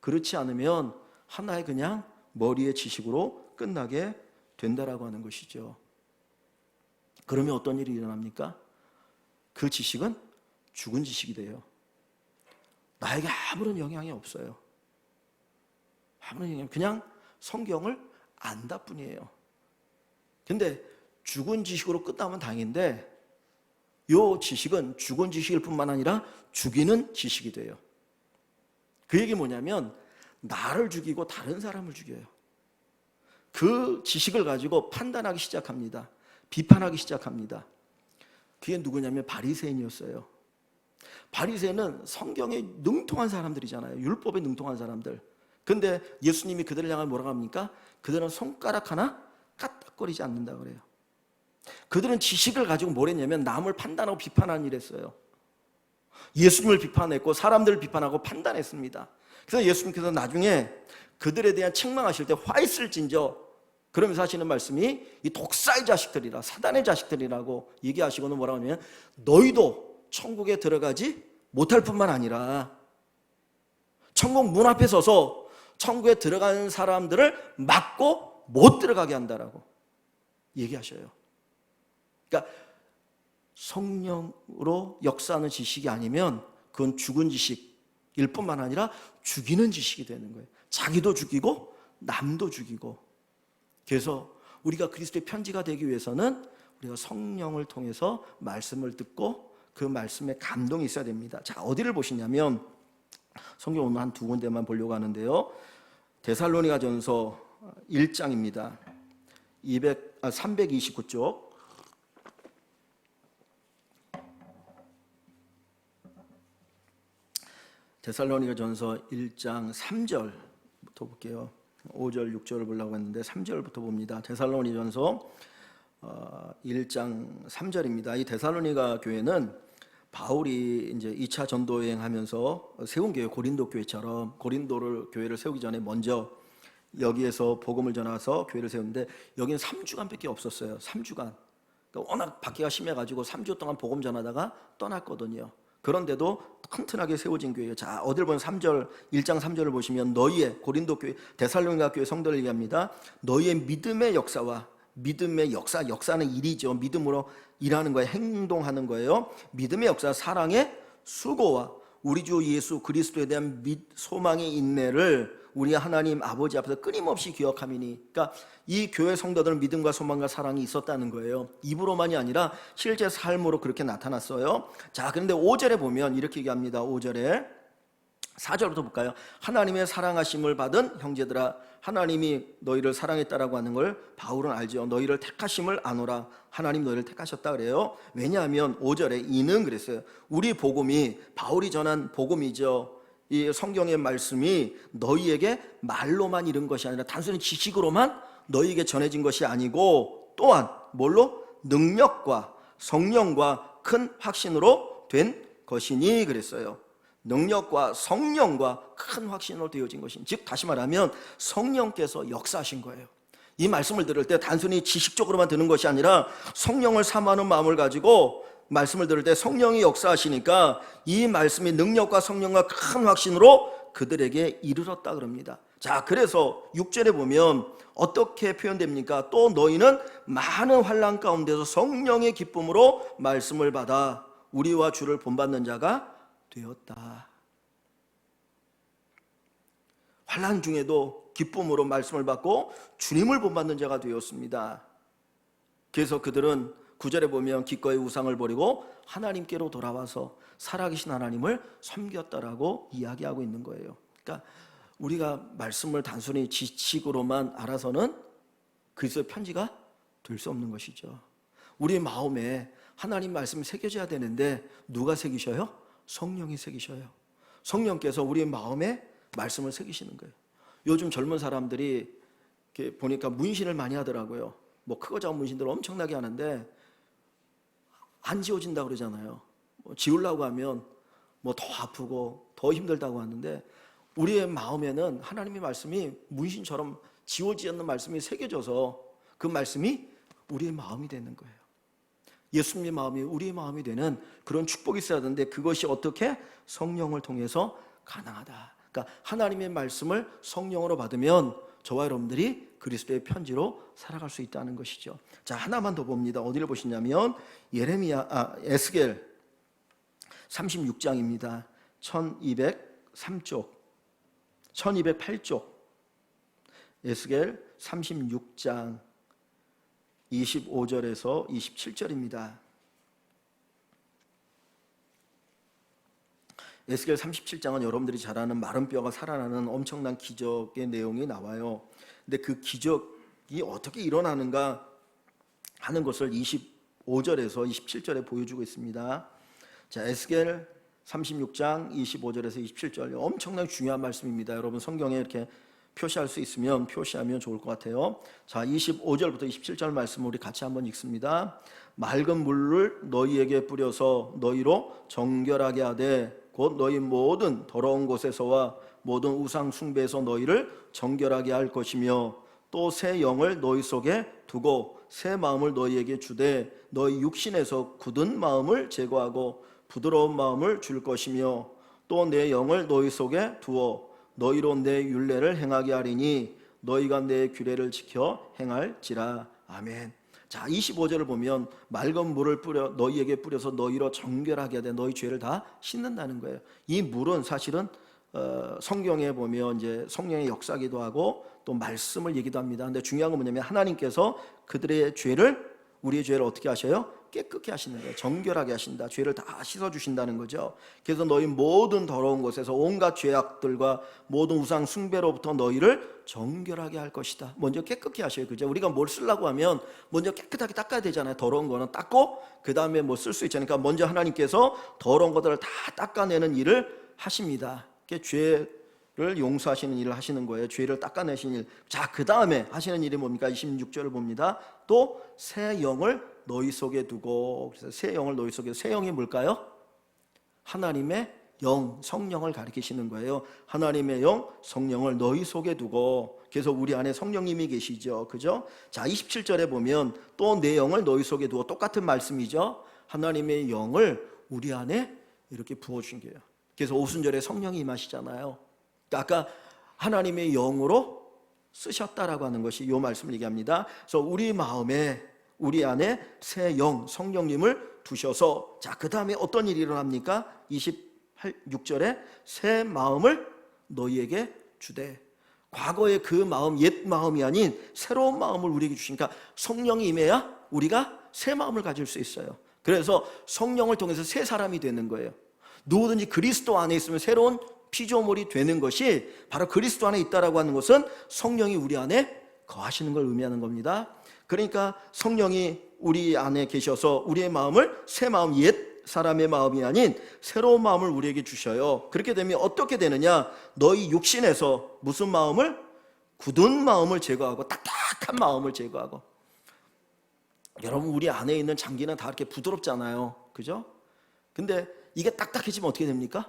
그렇지 않으면 하나의 그냥 머리의 지식으로 끝나게 된다라고 하는 것이죠. 그러면 어떤 일이 일어납니까? 그 지식은 죽은 지식이 돼요. 나에게 아무런 영향이 없어요. 아무런 영향, 그냥 성경을 안다 뿐이에요. 근데 죽은 지식으로 끝나면 다행인데 이 지식은 죽은 지식일 뿐만 아니라 죽이는 지식이 돼요. 그 얘기 뭐냐면 나를 죽이고 다른 사람을 죽여요. 그 지식을 가지고 판단하기 시작합니다. 비판하기 시작합니다. 그게 누구냐면 바리새인이었어요. 바리새인은 성경에 능통한 사람들이잖아요. 율법에 능통한 사람들. 근데 예수님이 그들을 향해 뭐라고 합니까? 그들은 손가락 하나 까딱거리지 않는다 그래요. 그들은 지식을 가지고 뭘 했냐면 남을 판단하고 비판하는 일을 했어요. 예수님을 비판했고 사람들을 비판하고 판단했습니다. 그래서 예수님께서 나중에 그들에 대한 책망하실 때 화 있을진저 그러면서 하시는 말씀이 이 독사의 자식들이라, 사단의 자식들이라고 얘기하시고는 뭐라고 하냐면 너희도 천국에 들어가지 못할 뿐만 아니라 천국 문 앞에 서서 천국에 들어가는 사람들을 막고 못 들어가게 한다라고 얘기하셔요. 그러니까 성령으로 역사하는 지식이 아니면 그건 죽은 지식일 뿐만 아니라 죽이는 지식이 되는 거예요. 자기도 죽이고 남도 죽이고. 그래서 우리가 그리스도의 편지가 되기 위해서는 우리가 성령을 통해서 말씀을 듣고 그 말씀에 감동이 있어야 됩니다. 자, 어디를 보시냐면 성경 오늘 한 두 군데만 보려고 하는데요. 데살로니가전서 1장입니다. 329쪽. 데살로니가전서 1장 3절부터 볼게요. 5절, 6절을 보려고 했는데 3절부터 봅니다. 데살로니가전서 1장 3절입니다. 이 데살로니가 교회는 바울이 이제 2차 전도 여행하면서 세운 교회, 고린도 교회처럼 고린도를 교회를 세우기 전에 먼저 여기에서 복음을 전해서 교회를 세웠는데 여기는 3주간밖에 없었어요. 3주간. 그러니까 워낙 박해가 심해가지고 3주 동안 복음 전하다가 떠났거든요. 그런데도 튼튼하게 세워진 교회예요. 자, 어딜 보면 3절, 1장 3절을 보시면 너희의 고린도 교회, 데살로니가 교회 성도를 얘기합니다. 너희의 믿음의 역사와 믿음의 역사는 일이죠. 믿음으로 일하는 거예요. 행동하는 거예요. 믿음의 역사, 사랑의 수고와 우리 주 예수 그리스도에 대한 소망의 인내를 우리 하나님 아버지 앞에서 끊임없이 기억함이니. 그러니까 이 교회 성도들은 믿음과 소망과 사랑이 있었다는 거예요. 입으로만이 아니라 실제 삶으로 그렇게 나타났어요. 자, 그런데 5절에 보면 이렇게 얘기합니다. 5절에 4절부터 볼까요? 하나님의 사랑하심을 받은 형제들아, 하나님이 너희를 사랑했다라고 하는 걸 바울은 알죠. 너희를 택하심을 아노라. 하나님 너희를 택하셨다 그래요. 왜냐하면 5절에 이는 그랬어요. 우리 복음이, 바울이 전한 복음이죠. 이 성경의 말씀이 너희에게 말로만 이른 것이 아니라 단순히 지식으로만 너희에게 전해진 것이 아니고 또한 뭘로? 능력과 성령과 큰 확신으로 된 것이니 그랬어요. 능력과 성령과 큰 확신으로 되어진 것이니, 즉 다시 말하면 성령께서 역사하신 거예요. 이 말씀을 들을 때 단순히 지식적으로만 듣는 것이 아니라 성령을 사모하는 마음을 가지고 말씀을 들을 때 성령이 역사하시니까 이 말씀이 능력과 성령과 큰 확신으로 그들에게 이르렀다 그럽니다. 자, 그래서 6절에 보면 어떻게 표현됩니까? 또 너희는 많은 환난 가운데서 성령의 기쁨으로 말씀을 받아 우리와 주를 본받는 자가 되었다. 환난 중에도 기쁨으로 말씀을 받고 주님을 본받는 자가 되었습니다. 그래서 그들은 9절에 보면 기꺼이 우상을 버리고 하나님께로 돌아와서 살아계신 하나님을 섬겼다라고 이야기하고 있는 거예요. 그러니까 우리가 말씀을 단순히 지식으로만 알아서는 그리스도의 편지가 될 수 없는 것이죠. 우리 마음에 하나님 말씀이 새겨져야 되는데 누가 새기셔요? 성령이 새기셔요. 성령께서 우리 마음에 말씀을 새기시는 거예요. 요즘 젊은 사람들이 이렇게 보니까 문신을 많이 하더라고요. 뭐 크고 작은 문신들 엄청나게 하는데 안 지워진다고 그러잖아요. 지우려고 하면 뭐 더 아프고 더 힘들다고 하는데 우리의 마음에는 하나님의 말씀이 문신처럼 지워지지 않는 말씀이 새겨져서 그 말씀이 우리의 마음이 되는 거예요. 예수님의 마음이 우리의 마음이 되는 그런 축복이 있어야 되는데 그것이 어떻게? 성령을 통해서 가능하다. 그러니까 하나님의 말씀을 성령으로 받으면 저와 여러분들이 그리스도의 편지로 살아갈 수 있다는 것이죠. 자, 하나만 더 봅니다. 어디를 보시냐면 에스겔 36장입니다. 1203쪽, 1208쪽. 에스겔 36장 25절에서 27절입니다. 에스겔 37장은 여러분들이 잘 아는 마른 뼈가 살아나는 엄청난 기적의 내용이 나와요. 근데 그 기적이 어떻게 일어나는가 하는 것을 25절에서 27절에 보여주고 있습니다. 자, 에스겔 36장 25절에서 27절 엄청나게 중요한 말씀입니다. 여러분 성경에 이렇게 표시할 수 있으면 표시하면 좋을 것 같아요. 자, 25절부터 27절 말씀 우리 같이 한번 읽습니다. 맑은 물을 너희에게 뿌려서 너희로 정결하게 하되 곧 너희 모든 더러운 곳에서와 모든 우상 숭배에서 너희를 정결하게 할 것이며 또 새 영을 너희 속에 두고 새 마음을 너희에게 주되 너희 육신에서 굳은 마음을 제거하고 부드러운 마음을 줄 것이며 또 내 영을 너희 속에 두어 너희로 내 율례를 행하게 하리니 너희가 내 규례를 지켜 행할지라. 아멘. 자, 25절을 보면 맑은 물을 너희에게 뿌려서 너희로 정결하게 하되 너희 죄를 다 씻는다는 거예요. 이 물은 사실은 성경에 보면 이제 성령의 역사기도 하고 또 말씀을 얘기도 합니다. 근데 중요한 건 뭐냐면 하나님께서 그들의 죄를 우리의 죄를 어떻게 하셔요? 깨끗게 하시는 거예요. 정결하게 하신다. 죄를 다 씻어주신다는 거죠. 그래서 너희 모든 더러운 것에서 온갖 죄악들과 모든 우상 숭배로부터 너희를 정결하게 할 것이다. 먼저 깨끗게 하셔요. 그죠? 우리가 뭘 쓰려고 하면 먼저 깨끗하게 닦아야 되잖아요. 더러운 거는 닦고 그 다음에 뭐 쓸 수 있잖아요. 그러니까 먼저 하나님께서 더러운 것들을 다 닦아내는 일을 하십니다. 죄를 용서하시는 일을 하시는 거예요. 죄를 닦아내시는 일. 자, 그 다음에 하시는 일이 뭡니까? 26절을 봅니다. 또 새 영을 너희 속에 두고. 그래서 새 영을 너희 속에. 새 영이 뭘까요? 하나님의 영, 성령을 가리키시는 거예요. 하나님의 영, 성령을 너희 속에 두고. 그래서 우리 안에 성령님이 계시죠. 그죠? 자, 27절에 보면 또 내 영을 너희 속에 두고. 똑같은 말씀이죠. 하나님의 영을 우리 안에 이렇게 부어주신 거예요. 그래서 오순절에 성령이 임하시잖아요. 아까 하나님의 영으로 쓰셨다라고 하는 것이 이 말씀을 얘기합니다. 그래서 우리 마음에, 우리 안에 새 영, 성령님을 두셔서, 자, 그 다음에 어떤 일이 일어납니까? 26절에 새 마음을 너희에게 주되. 과거의 그 마음, 옛 마음이 아닌 새로운 마음을 우리에게 주시니까 성령이 임해야 우리가 새 마음을 가질 수 있어요. 그래서 성령을 통해서 새 사람이 되는 거예요. 누구든지 그리스도 안에 있으면 새로운 피조물이 되는 것이 바로 그리스도 안에 있다라고 하는 것은 성령이 우리 안에 거하시는 걸 의미하는 겁니다. 그러니까 성령이 우리 안에 계셔서 우리의 마음을 새 마음, 옛 사람의 마음이 아닌 새로운 마음을 우리에게 주셔요. 그렇게 되면 어떻게 되느냐? 너희 육신에서 무슨 마음을? 굳은 마음을 제거하고 딱딱한 마음을 제거하고. 여러분, 우리 안에 있는 장기는 다 이렇게 부드럽잖아요. 그죠? 근데 이게 딱딱해지면 어떻게 됩니까?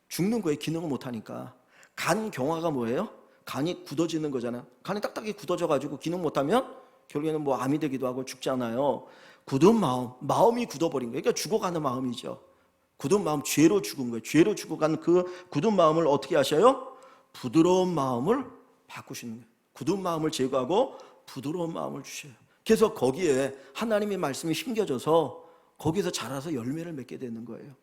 죽는 거예요. 기능을 못하니까. 간 경화가 뭐예요? 간이 굳어지는 거잖아요. 간이 딱딱하게 굳어져가지고 기능 못하면 결국에는 뭐 암이 되기도 하고 죽잖아요. 굳은 마음, 마음이 굳어버린 거예요. 그러니까 죽어가는 마음이죠. 굳은 마음, 죄로 죽은 거예요. 죄로 죽어간 그 굳은 마음을 어떻게 하셔요? 부드러운 마음을 바꾸시는 거예요. 굳은 마음을 제거하고 부드러운 마음을 주셔요. 그래서 거기에 하나님의 말씀이 심겨져서 거기서 자라서 열매를 맺게 되는 거예요.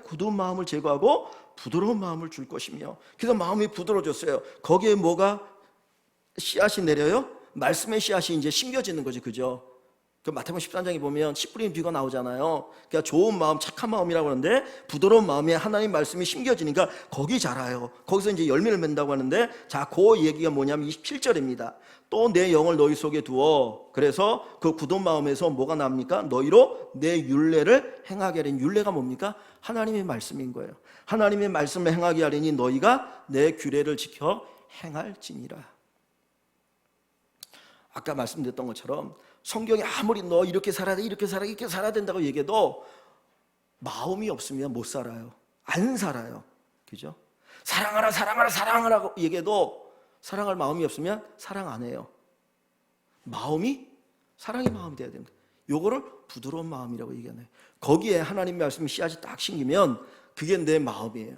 굳은 마음을 제거하고 부드러운 마음을 줄 것이며. 그래서 마음이 부드러워졌어요. 거기에 뭐가 씨앗이 내려요? 말씀의 씨앗이 이제 심겨지는 거죠. 그죠? 그 마태복음 13장에 보면 씨 뿌리는 비가 나오잖아요. 그러니까 좋은 마음, 착한 마음이라고 하는데 부드러운 마음에 하나님 말씀이 심겨지니까 거기 자라요. 거기서 이제 열매를 맺는다고 하는데, 자, 그 얘기가 뭐냐면 27절입니다. 또 내 영을 너희 속에 두어. 그래서 그 굳은 마음에서 뭐가 납니까? 너희로 내 율례를 행하게 하리니. 율례가 뭡니까? 하나님의 말씀인 거예요. 하나님의 말씀을 행하게 하리니 너희가 내 규례를 지켜 행할지니라. 아까 말씀드렸던 것처럼 성경이 아무리 너 이렇게 살아야 돼, 이렇게 살아야 돼, 이렇게 살아야 된다고 얘기해도 마음이 없으면 못 살아요. 안 살아요. 그죠? 사랑하라, 사랑하라, 사랑하라고 얘기해도 사랑할 마음이 없으면 사랑 안 해요. 마음이, 사랑의 마음이 돼야 됩니다. 요거를 부드러운 마음이라고 얘기하네요. 거기에 하나님 말씀이 씨앗이 딱 심기면 그게 내 마음이에요.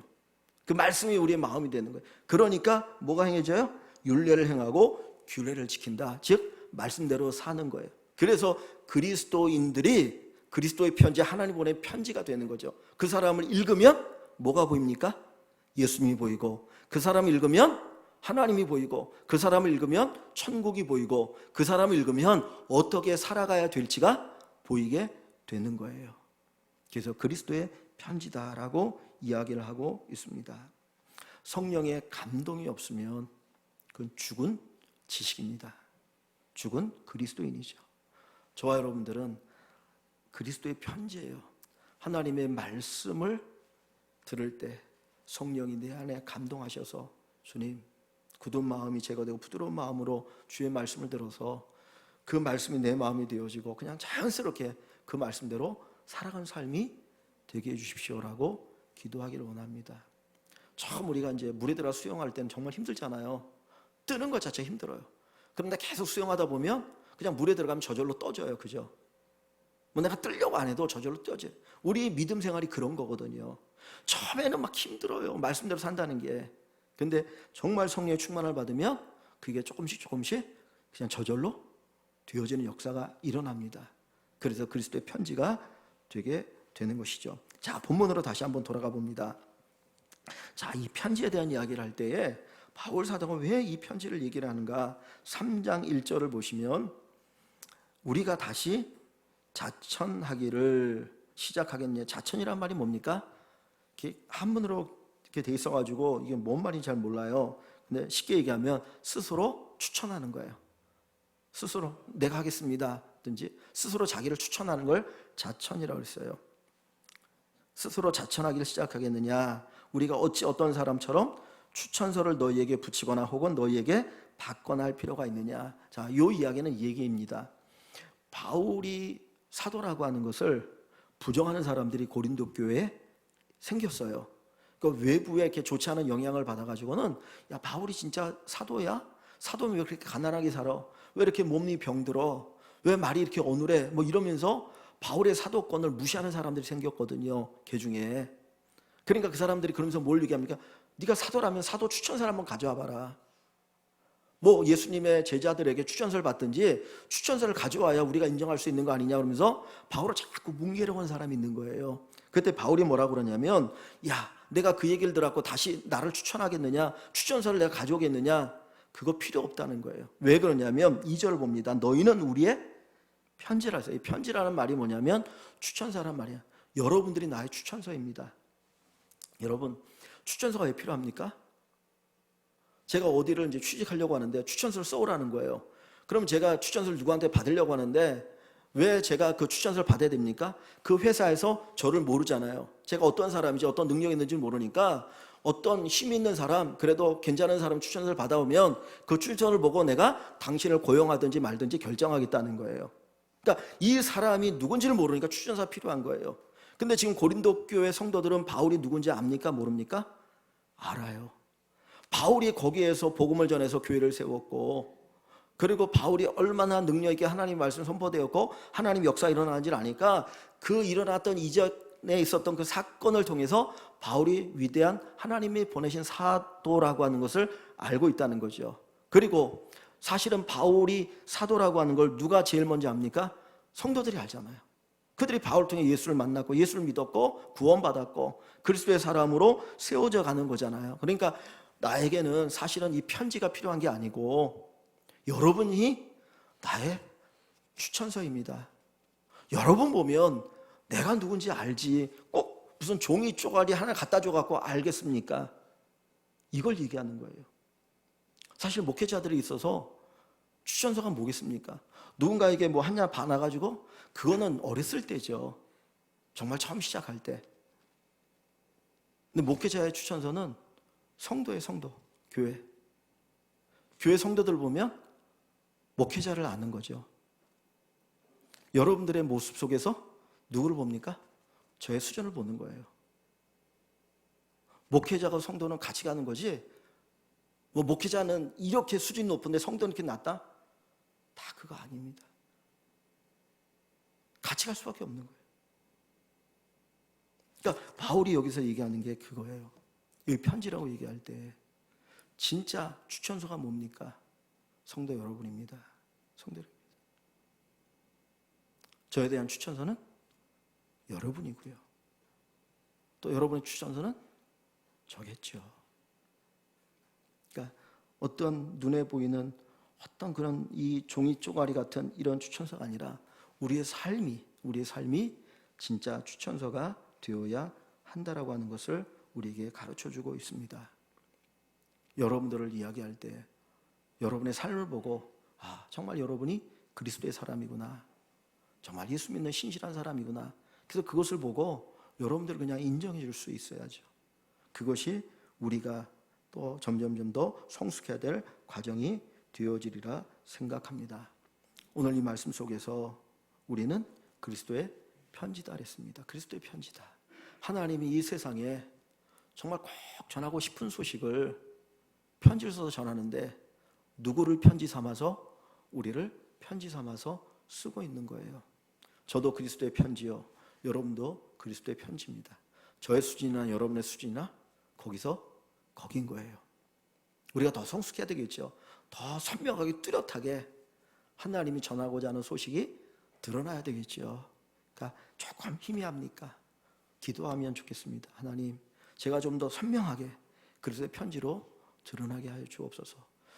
그 말씀이 우리의 마음이 되는 거예요. 그러니까 뭐가 행해져요? 율례를 행하고 규례를 지킨다. 즉 말씀대로 사는 거예요. 그래서 그리스도인들이 그리스도의 편지, 하나님 보낸 편지가 되는 거죠. 그 사람을 읽으면 뭐가 보입니까? 예수님이 보이고, 그 사람을 읽으면 하나님이 보이고, 그 사람을 읽으면 천국이 보이고, 그 사람을 읽으면 어떻게 살아가야 될지가 보이게 되는 거예요. 그래서 그리스도의 편지다라고 이야기를 하고 있습니다. 성령의 감동이 없으면 그건 죽은 지식입니다. 죽은 그리스도인이죠. 저와 여러분들은 그리스도의 편지예요. 하나님의 말씀을 들을 때 성령이 내 안에 감동하셔서, 주님, 굳은 마음이 제거되고 부드러운 마음으로 주의 말씀을 들어서 그 말씀이 내 마음이 되어지고 그냥 자연스럽게 그 말씀대로 살아가는 삶이 되게 해주십시오라고 기도하기를 원합니다. 처음 우리가 이제 물에 들어 수영할 때는 정말 힘들잖아요. 뜨는 것 자체 힘들어요. 그런데 계속 수영하다 보면 그냥 물에 들어가면 저절로 떠져요. 그죠? 뭐 내가 뜨려고 안 해도 저절로 떠져요. 우리 믿음 생활이 그런 거거든요. 처음에는 막 힘들어요. 말씀대로 산다는 게. 근데 정말 성령의 충만을 받으면 그게 조금씩 그냥 저절로 되어지는 역사가 일어납니다. 그래서 그리스도의 편지가 되게 되는 것이죠. 자, 본문으로 다시 한번 돌아가 봅니다. 자, 이 편지에 대한 이야기를 할 때에 바울 사도가 왜 이 편지를 얘기를 하는가? 3장 1절을 보시면 우리가 다시 자천하기를 시작하겠냐. 자천이란 말이 뭡니까? 이렇게 한문으로 이렇게 돼 있어가지고 이게 뭔 말인지 잘 몰라요. 근데 쉽게 얘기하면 스스로 추천하는 거예요. 스스로 내가 하겠습니다 든지 스스로 자기를 추천하는 걸 자천이라고 했어요. 스스로 자천하기를 시작하겠느냐. 우리가 어찌 어떤 사람처럼 추천서를 너희에게 붙이거나 혹은 너희에게 받거나 할 필요가 있느냐. 자, 이 이야기는 이 얘기입니다. 바울이 사도라고 하는 것을 부정하는 사람들이 고린도 교회에 생겼어요. 그 외부에 이렇게 좋지 않은 영향을 받아가지고는 야, 바울이 진짜 사도야? 사도면 왜 그렇게 가난하게 살아? 왜 이렇게 몸이 병들어? 왜 말이 이렇게 어눌해? 뭐 이러면서 바울의 사도권을 무시하는 사람들이 생겼거든요. 개 중에. 그러니까 그 사람들이 그러면서 뭘 얘기합니까? 네가 사도라면 사도 추천서를 한번 가져와 봐라. 뭐 예수님의 제자들에게 추천서를 받든지 추천서를 가져와야 우리가 인정할 수 있는 거 아니냐 그러면서 바울을 자꾸 뭉개려고 하는 사람이 있는 거예요. 그때 바울이 뭐라고 그러냐면 야, 내가 그 얘기를 들었고 다시 나를 추천하겠느냐? 추천서를 내가 가져오겠느냐? 그거 필요 없다는 거예요. 왜 그러냐면 2절을 봅니다. 너희는 우리의 편지라 했어요. 이 편지라는 말이 뭐냐면 추천서란 말이야. 여러분들이 나의 추천서입니다. 여러분, 추천서가 왜 필요합니까? 제가 어디를 이제 취직하려고 하는데 추천서를 써오라는 거예요. 그럼 제가 추천서를 누구한테 받으려고 하는데 왜 제가 그 추천서를 받아야 됩니까? 그 회사에서 저를 모르잖아요. 제가 어떤 사람인지 어떤 능력이 있는지 모르니까 어떤 힘이 있는 사람, 그래도 괜찮은 사람 추천서를 받아오면 그 추천을 보고 내가 당신을 고용하든지 말든지 결정하겠다는 거예요. 그러니까 이 사람이 누군지를 모르니까 추천서가 필요한 거예요. 근데 지금 고린도 교회 성도들은 바울이 누군지 압니까? 모릅니까? 알아요. 바울이 거기에서 복음을 전해서 교회를 세웠고, 그리고 바울이 얼마나 능력 있게 하나님 말씀 선포되었고 하나님 역사 일어나는지를 아니까 그 일어났던 이전에 있었던 그 사건을 통해서 바울이 위대한 하나님이 보내신 사도라고 하는 것을 알고 있다는 거죠. 그리고 사실은 바울이 사도라고 하는 걸 누가 제일 먼저 압니까? 성도들이 알잖아요. 그들이 바울을 통해 예수를 만났고 예수를 믿었고 구원받았고 그리스도의 사람으로 세워져 가는 거잖아요. 그러니까 나에게는 사실은 이 편지가 필요한 게 아니고 여러분이 나의 추천서입니다. 여러분 보면 내가 누군지 알지 꼭 무슨 종이 쪼가리 하나 갖다 줘갖고 알겠습니까? 이걸 얘기하는 거예요. 사실 목회자들이 있어서 추천서가 뭐겠습니까? 누군가에게 뭐 한 냐 받아가지고 그거는 어렸을 때죠. 정말 처음 시작할 때. 근데 목회자의 추천서는 성도의 성도, 교회. 교회 성도들 보면 목회자를 아는 거죠. 여러분들의 모습 속에서 누구를 봅니까? 저의 수준을 보는 거예요. 목회자가 성도는 같이 가는 거지 뭐 목회자는 이렇게 수준이 높은데 성도는 이렇게 낮다? 다 그거 아닙니다. 같이 갈 수밖에 없는 거예요. 그러니까 바울이 여기서 얘기하는 게 그거예요. 이 편지라고 얘기할 때 진짜 추천서가 뭡니까? 성도 여러분입니다. 성도 여러분입니다. 저에 대한 추천서는 여러분이고요. 또 여러분의 추천서는 저겠죠. 그러니까 어떤 눈에 보이는 어떤 그런 이 종이 쪼가리 같은 이런 추천서가 아니라 우리의 삶이 진짜 추천서가 되어야 한다라고 하는 것을 우리에게 가르쳐주고 있습니다. 여러분들을 이야기할 때 여러분의 삶을 보고 아, 정말 여러분이 그리스도의 사람이구나. 정말 예수 믿는 신실한 사람이구나. 그래서 그것을 보고 여러분들 그냥 인정해 줄 수 있어야죠. 그것이 우리가 또 점점점 더 성숙해야 될 과정이 되어지리라 생각합니다. 오늘 이 말씀 속에서 우리는 그리스도의 편지다 그랬습니다. 그리스도의 편지다. 하나님이 이 세상에 정말 꼭 전하고 싶은 소식을 편지를 써서 전하는데 누구를 편지 삼아서 우리를 편지 삼아서 쓰고 있는 거예요. 저도 그리스도의 편지요. 여러분도 그리스도의 편지입니다. 저의 수준이나 여러분의 수준이나 거긴 거예요. 우리가 더 성숙해야 되겠죠. 더 선명하게 뚜렷하게 하나님이 전하고자 하는 소식이 드러나야 되겠죠. 그러니까 조금 희미합니까? 기도하면 좋겠습니다. 하나님, 제가 좀 더 선명하게 그리스도의 편지로 드러나게 하여 주옵소서.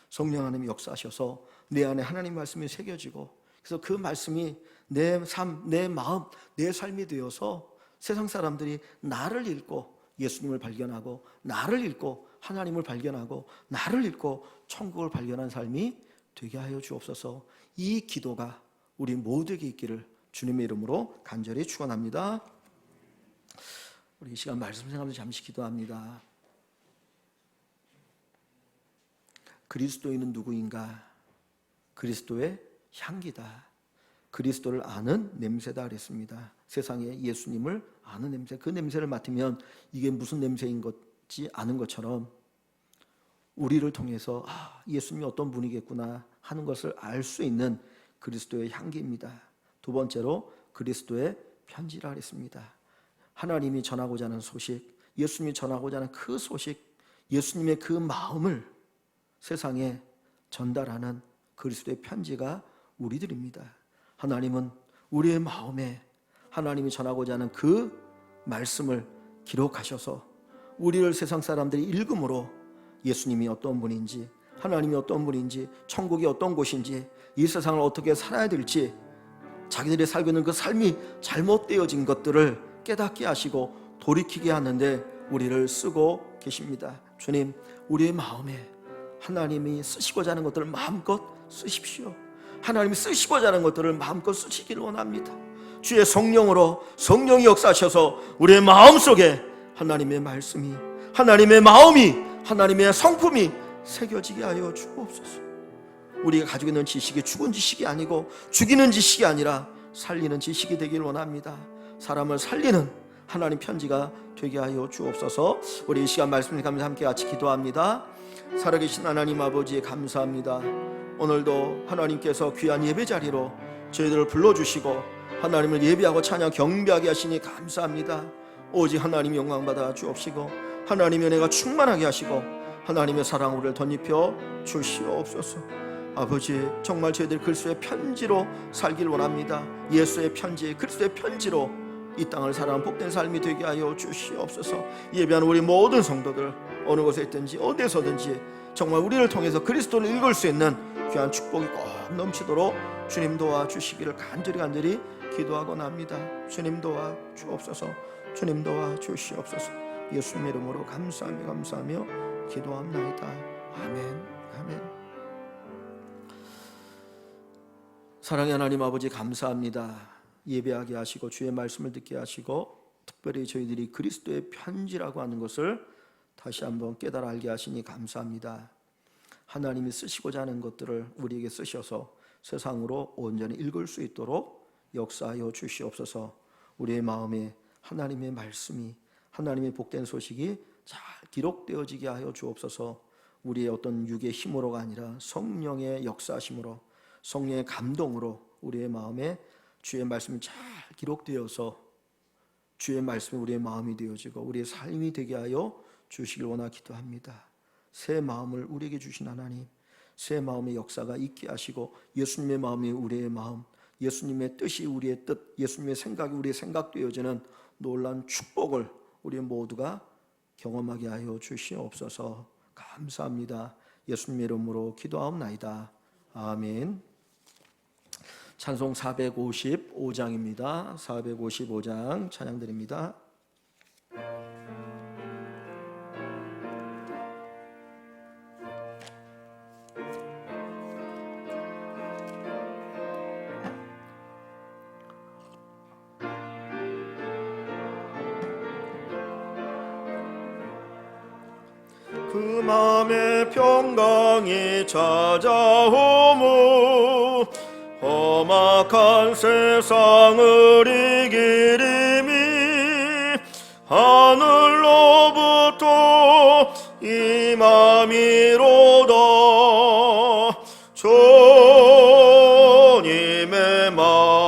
성령 하나님이 역사하셔서 내 안에 하나님 말씀이 새겨지고 그래서 그 말씀이 내 삶, 내 마음, 내 삶이 되어서 세상 사람들이 나를 읽고 예수님을 발견하고, 나를 읽고 하나님을 발견하고, 나를 읽고 천국을 발견한 삶이 되게 하여 주옵소서. 이 기도가 우리 모두에게 있기를 주님의 이름으로 간절히 축원합니다. 우리 이 시간 말씀 생각하면서 잠시 기도합니다. 그리스도인은 누구인가? 그리스도의 향기다. 그리스도를 아는 냄새다 그랬습니다. 세상에 예수님을 아는 냄새, 그 냄새를 맡으면 이게 무슨 냄새인 것지 아는 것처럼 우리를 통해서 예수님이 어떤 분이겠구나 하는 것을 알 수 있는 그리스도의 향기입니다. 두 번째로 그리스도의 편지라 그랬습니다. 하나님이 전하고자 하는 소식, 예수님이 전하고자 하는 그 소식, 예수님의 그 마음을 세상에 전달하는 그리스도의 편지가 우리들입니다. 하나님은 우리의 마음에 하나님이 전하고자 하는 그 말씀을 기록하셔서 우리를 세상 사람들이 읽음으로 예수님이 어떤 분인지, 하나님이 어떤 분인지, 천국이 어떤 곳인지, 이 세상을 어떻게 살아야 될지, 자기들이 살고 있는 그 삶이 잘못되어진 것들을 깨닫게 하시고 돌이키게 하는데 우리를 쓰고 계십니다. 주님, 우리의 마음에 하나님이 쓰시고자 하는 것들을 마음껏 쓰십시오. 하나님이 쓰시고자 하는 것들을 마음껏 쓰시기를 원합니다. 주의 성령으로 성령이 역사하셔서 우리의 마음속에 하나님의 말씀이, 하나님의 마음이, 하나님의 성품이 새겨지게 하여 주옵소서. 우리가 가지고 있는 지식이 죽은 지식이 아니고 죽이는 지식이 아니라 살리는 지식이 되길 원합니다. 사람을 살리는 하나님 편지가 되게 하여 주옵소서. 우리 이 시간 말씀을 가면서 함께 같이 기도합니다. 살아계신 하나님 아버지 감사합니다. 오늘도 하나님께서 귀한 예배 자리로 저희들을 불러주시고 하나님을 예배하고 찬양 경배하게 하시니 감사합니다. 오직 하나님 영광 받아 주옵시고 하나님의 은혜가 충만하게 하시고 하나님의 사랑 우리를 덧입혀 주시옵소서. 아버지, 정말 저희들 그리스도의 편지로 살길 원합니다. 예수의 편지, 그리스도의 편지로 이 땅을 살아가는 복된 삶이 되게 하여 주시옵소서. 예배하는 우리 모든 성도들 어느 곳에 있든지 어디서든지 정말 우리를 통해서 그리스도를 읽을 수 있는 귀한 축복이 꼭 넘치도록 주님 도와주시기를 간절히 기도하곤 합니다. 주님 도와주옵소서. 주님 도와주시옵소서. 예수님 이름으로 감사하며 기도합나이다. 아멘. 아멘. 사랑의 하나님 아버지 감사합니다. 예배하게 하시고 주의 말씀을 듣게 하시고 특별히 저희들이 그리스도의 편지라고 하는 것을 다시 한번 깨달아 알게 하시니 감사합니다. 하나님이 쓰시고자 하는 것들을 우리에게 쓰셔서 세상으로 온전히 읽을 수 있도록 역사하여 주시옵소서. 우리의 마음에 하나님의 말씀이, 하나님의 복된 소식이 잘 기록되어지게 하여 주옵소서. 우리의 어떤 육의 힘으로가 아니라 성령의 역사하심으로, 성령의 감동으로 우리의 마음에 주의 말씀이 잘 기록되어서 주의 말씀이 우리의 마음이 되어지고 우리의 삶이 되게 하여 주시길 원하 기도합니다. 새 마음을 우리에게 주신 하나님, 새 마음의 역사가 있게 하시고 예수님의 마음이 우리의 마음, 예수님의 뜻이 우리의 뜻, 예수님의 생각이 우리의 생각 되어지는 놀라운 축복을 우리 모두가 경험하게 하여 주시옵소서. 감사합니다. 예수님의 이름으로 기도하옵나이다. 아멘. 찬송 455장입니다. 455장 찬양드립니다. 그 맘에 평강이 찾아오무 험악한 세상을 이기림이 하늘로부터 임함이로다. 주님의 마음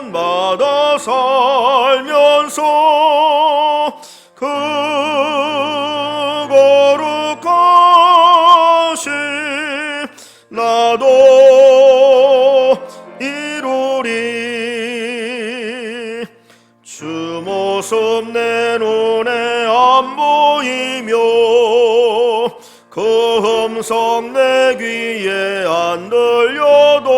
본받아 살면서 그 거룩하신 나도 이루리. 주 모습 내 눈에 안 보이며 그 음성 내 귀에 안 들려도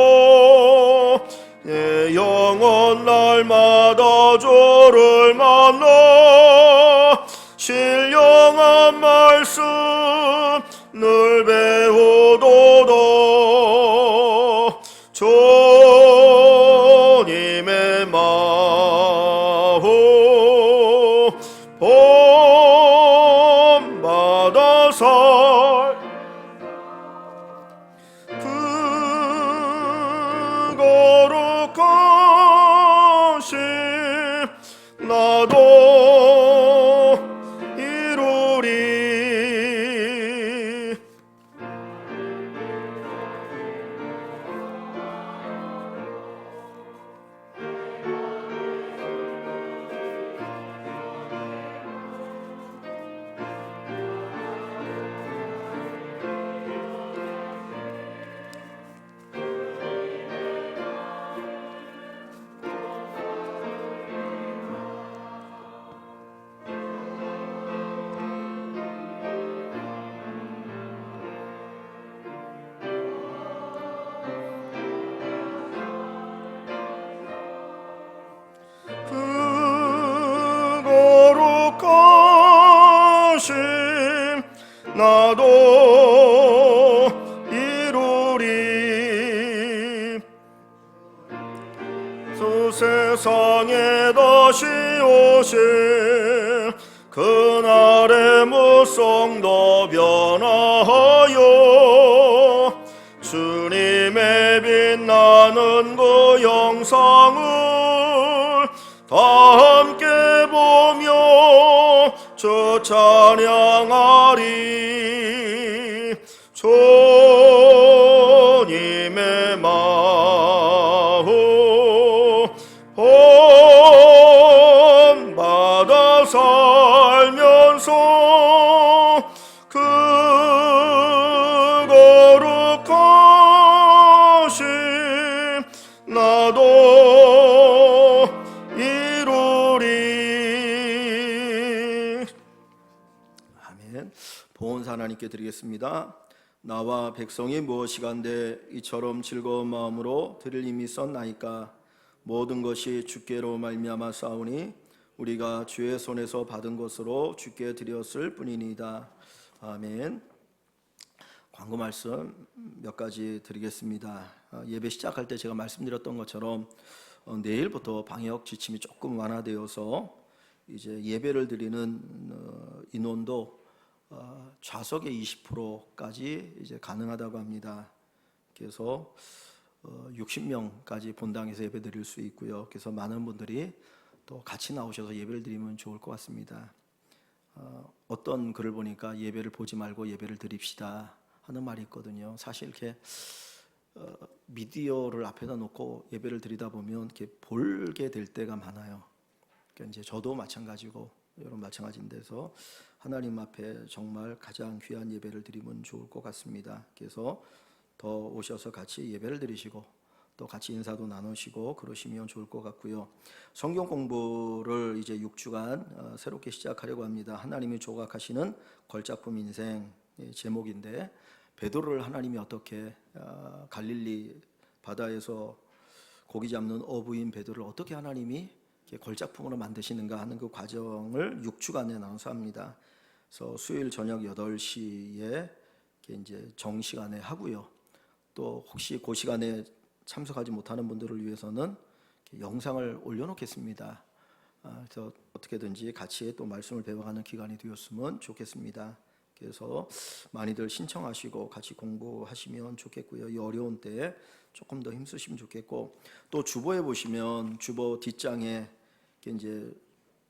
내 영혼 날마다 주를 만나 신령한 말씀 늘 배우도다 주님의 마음 본받아 살 그 거룩하심 나도 이루리 그 거룩하심 나도 이루리 그 세상에 다시 오실 그날의 무성도 변화하여 주님의 빛나는 그 영상을 다 함께 보며 주 찬양하리 주님의 마음 본받아 살면서 그 거룩하심 나도 이루리. 아멘. 보은사 하나님께 드리겠습니다. 나와 백성이 무엇이간데 이처럼 즐거운 마음으로 드릴 힘이 있었나이까. 모든 것이 주께로 말미암아 싸우니 우리가 주의 손에서 받은 것으로 주께 드렸을 뿐이니이다. 아멘. 광고 말씀 몇 가지 드리겠습니다. 예배 시작할 때 제가 말씀드렸던 것처럼 내일부터 방역 지침이 조금 완화되어서 이제 예배를 드리는 인원도 좌석의 20%까지 이제 가능하다고 합니다. 그래서 60명까지 본당에서 예배 드릴 수 있고요. 그래서 많은 분들이 또 같이 나오셔서 예배를 드리면 좋을 것 같습니다. 어떤 글을 보니까 예배를 보지 말고 예배를 드립시다 하는 말이 있거든요. 사실 이렇게 미디어를 앞에다 놓고 예배를 드리다 보면 이렇게 볼게 될 때가 많아요. 그러니까 이제 저도 마찬가지고 여러분 마찬가지인데서 하나님 앞에 정말 가장 귀한 예배를 드리면 좋을 것 같습니다. 그래서 더 오셔서 같이 예배를 드리시고 또 같이 인사도 나누시고 그러시면 좋을 것 같고요. 성경 공부를 이제 6주간 새롭게 시작하려고 합니다. 하나님이 조각하시는 걸작품 인생 제목인데 베드로를 하나님이 어떻게 갈릴리 바다에서 고기 잡는 어부인 베드로를 어떻게 하나님이 걸작품으로 만드시는가 하는 그 과정을 6주간에 나눠서 합니다. 그래서 수요일 저녁 8시에 이제 정시간에 하고요. 또 혹시 그 시간에 참석하지 못하는 분들을 위해서는 영상을 올려놓겠습니다. 그래서 어떻게든지 같이 또 말씀을 배워가는 기간이 되었으면 좋겠습니다. 그래서 많이들 신청하시고 같이 공부하시면 좋겠고요. 이 어려운 때에 조금 더 힘쓰시면 좋겠고, 또 주보에 보시면 주보 뒷장에 이제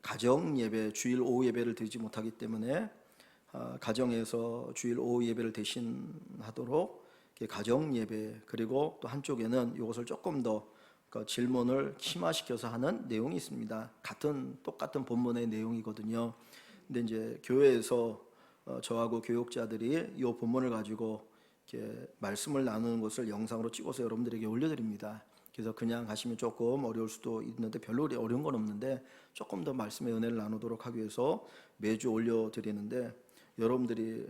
가정 예배, 주일 오후 예배를 드리지 못하기 때문에 가정에서 주일 오후 예배를 대신하도록 가정 예배, 그리고 또 한쪽에는 이것을 조금 더 질문을 심화시켜서 하는 내용이 있습니다. 똑같은 본문의 내용이거든요. 근데 이제 교회에서 저하고 교육자들이 이 본문을 가지고 이렇게 말씀을 나누는 것을 영상으로 찍어서 여러분들에게 올려드립니다. 그래서 그냥 하시면 조금 어려울 수도 있는데 별로 어려운 건 없는데 조금 더 말씀의 은혜를 나누도록 하기 위해서 매주 올려드리는데, 여러분들이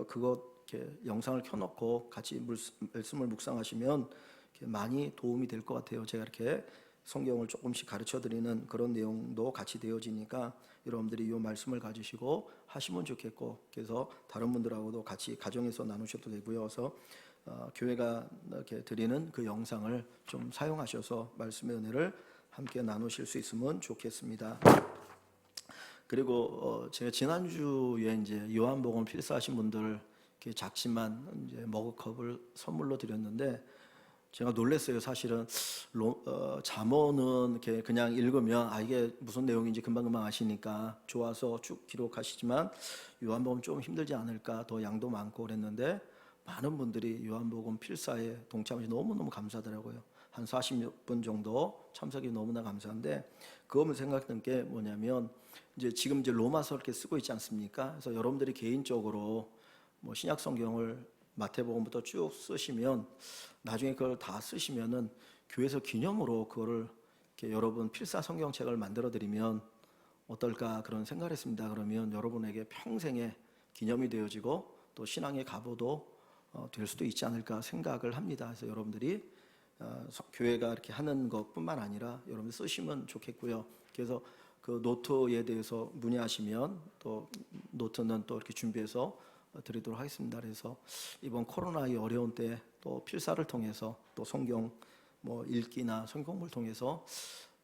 그것 이렇게 영상을 켜놓고 같이 말씀을 묵상하시면 이렇게 많이 도움이 될 것 같아요. 제가 이렇게 성경을 조금씩 가르쳐 드리는 그런 내용도 같이 되어지니까 여러분들이 이 말씀을 가지시고 하시면 좋겠고, 그래서 다른 분들하고도 같이 가정에서 나누셔도 되고요. 그래서 교회가 이렇게 드리는 그 영상을 좀 사용하셔서 말씀의 은혜를 함께 나누실 수 있으면 좋겠습니다. 그리고 제가 지난주에 이제 요한복음 필사하신 분들 이렇게 작지만 이제 머그컵을 선물로 드렸는데, 제가 놀랐어요. 사실은 잠언은 이렇게 그냥 읽으면 이게 무슨 내용인지 금방금방 아시니까 좋아서 쭉 기록하시지만 요한복음 좀 힘들지 않을까, 더 양도 많고 그랬는데 많은 분들이 요한복음 필사에 동참하셔서 너무너무 감사하더라고요. 한 40분 정도 참석이 너무나 감사한데, 그거면 생각했던 게 뭐냐면, 지금 로마서 이렇게 쓰고 있지 않습니까? 그래서 여러분들이 개인적으로 뭐 신약 성경을 마태복음부터 쭉 쓰시면 나중에 그걸 다 쓰시면은 교회에서 기념으로 그거를 이렇게 여러분 필사 성경책을 만들어 드리면 어떨까 그런 생각을 했습니다. 그러면 여러분에게 평생의 기념이 되어지고 또 신앙의 갑오도 될 수도 있지 않을까 생각을 합니다. 그래서 여러분들이 교회가 이렇게 하는 것뿐만 아니라 여러분 쓰시면 좋겠고요. 그래서 그 노트에 대해서 문의하시면 또 노트는 또 이렇게 준비해서 드리도록 하겠습니다. 그래서 이번 코로나의 어려운 때 또 필사를 통해서 또 성경 뭐 읽기나 성경 공부를 통해서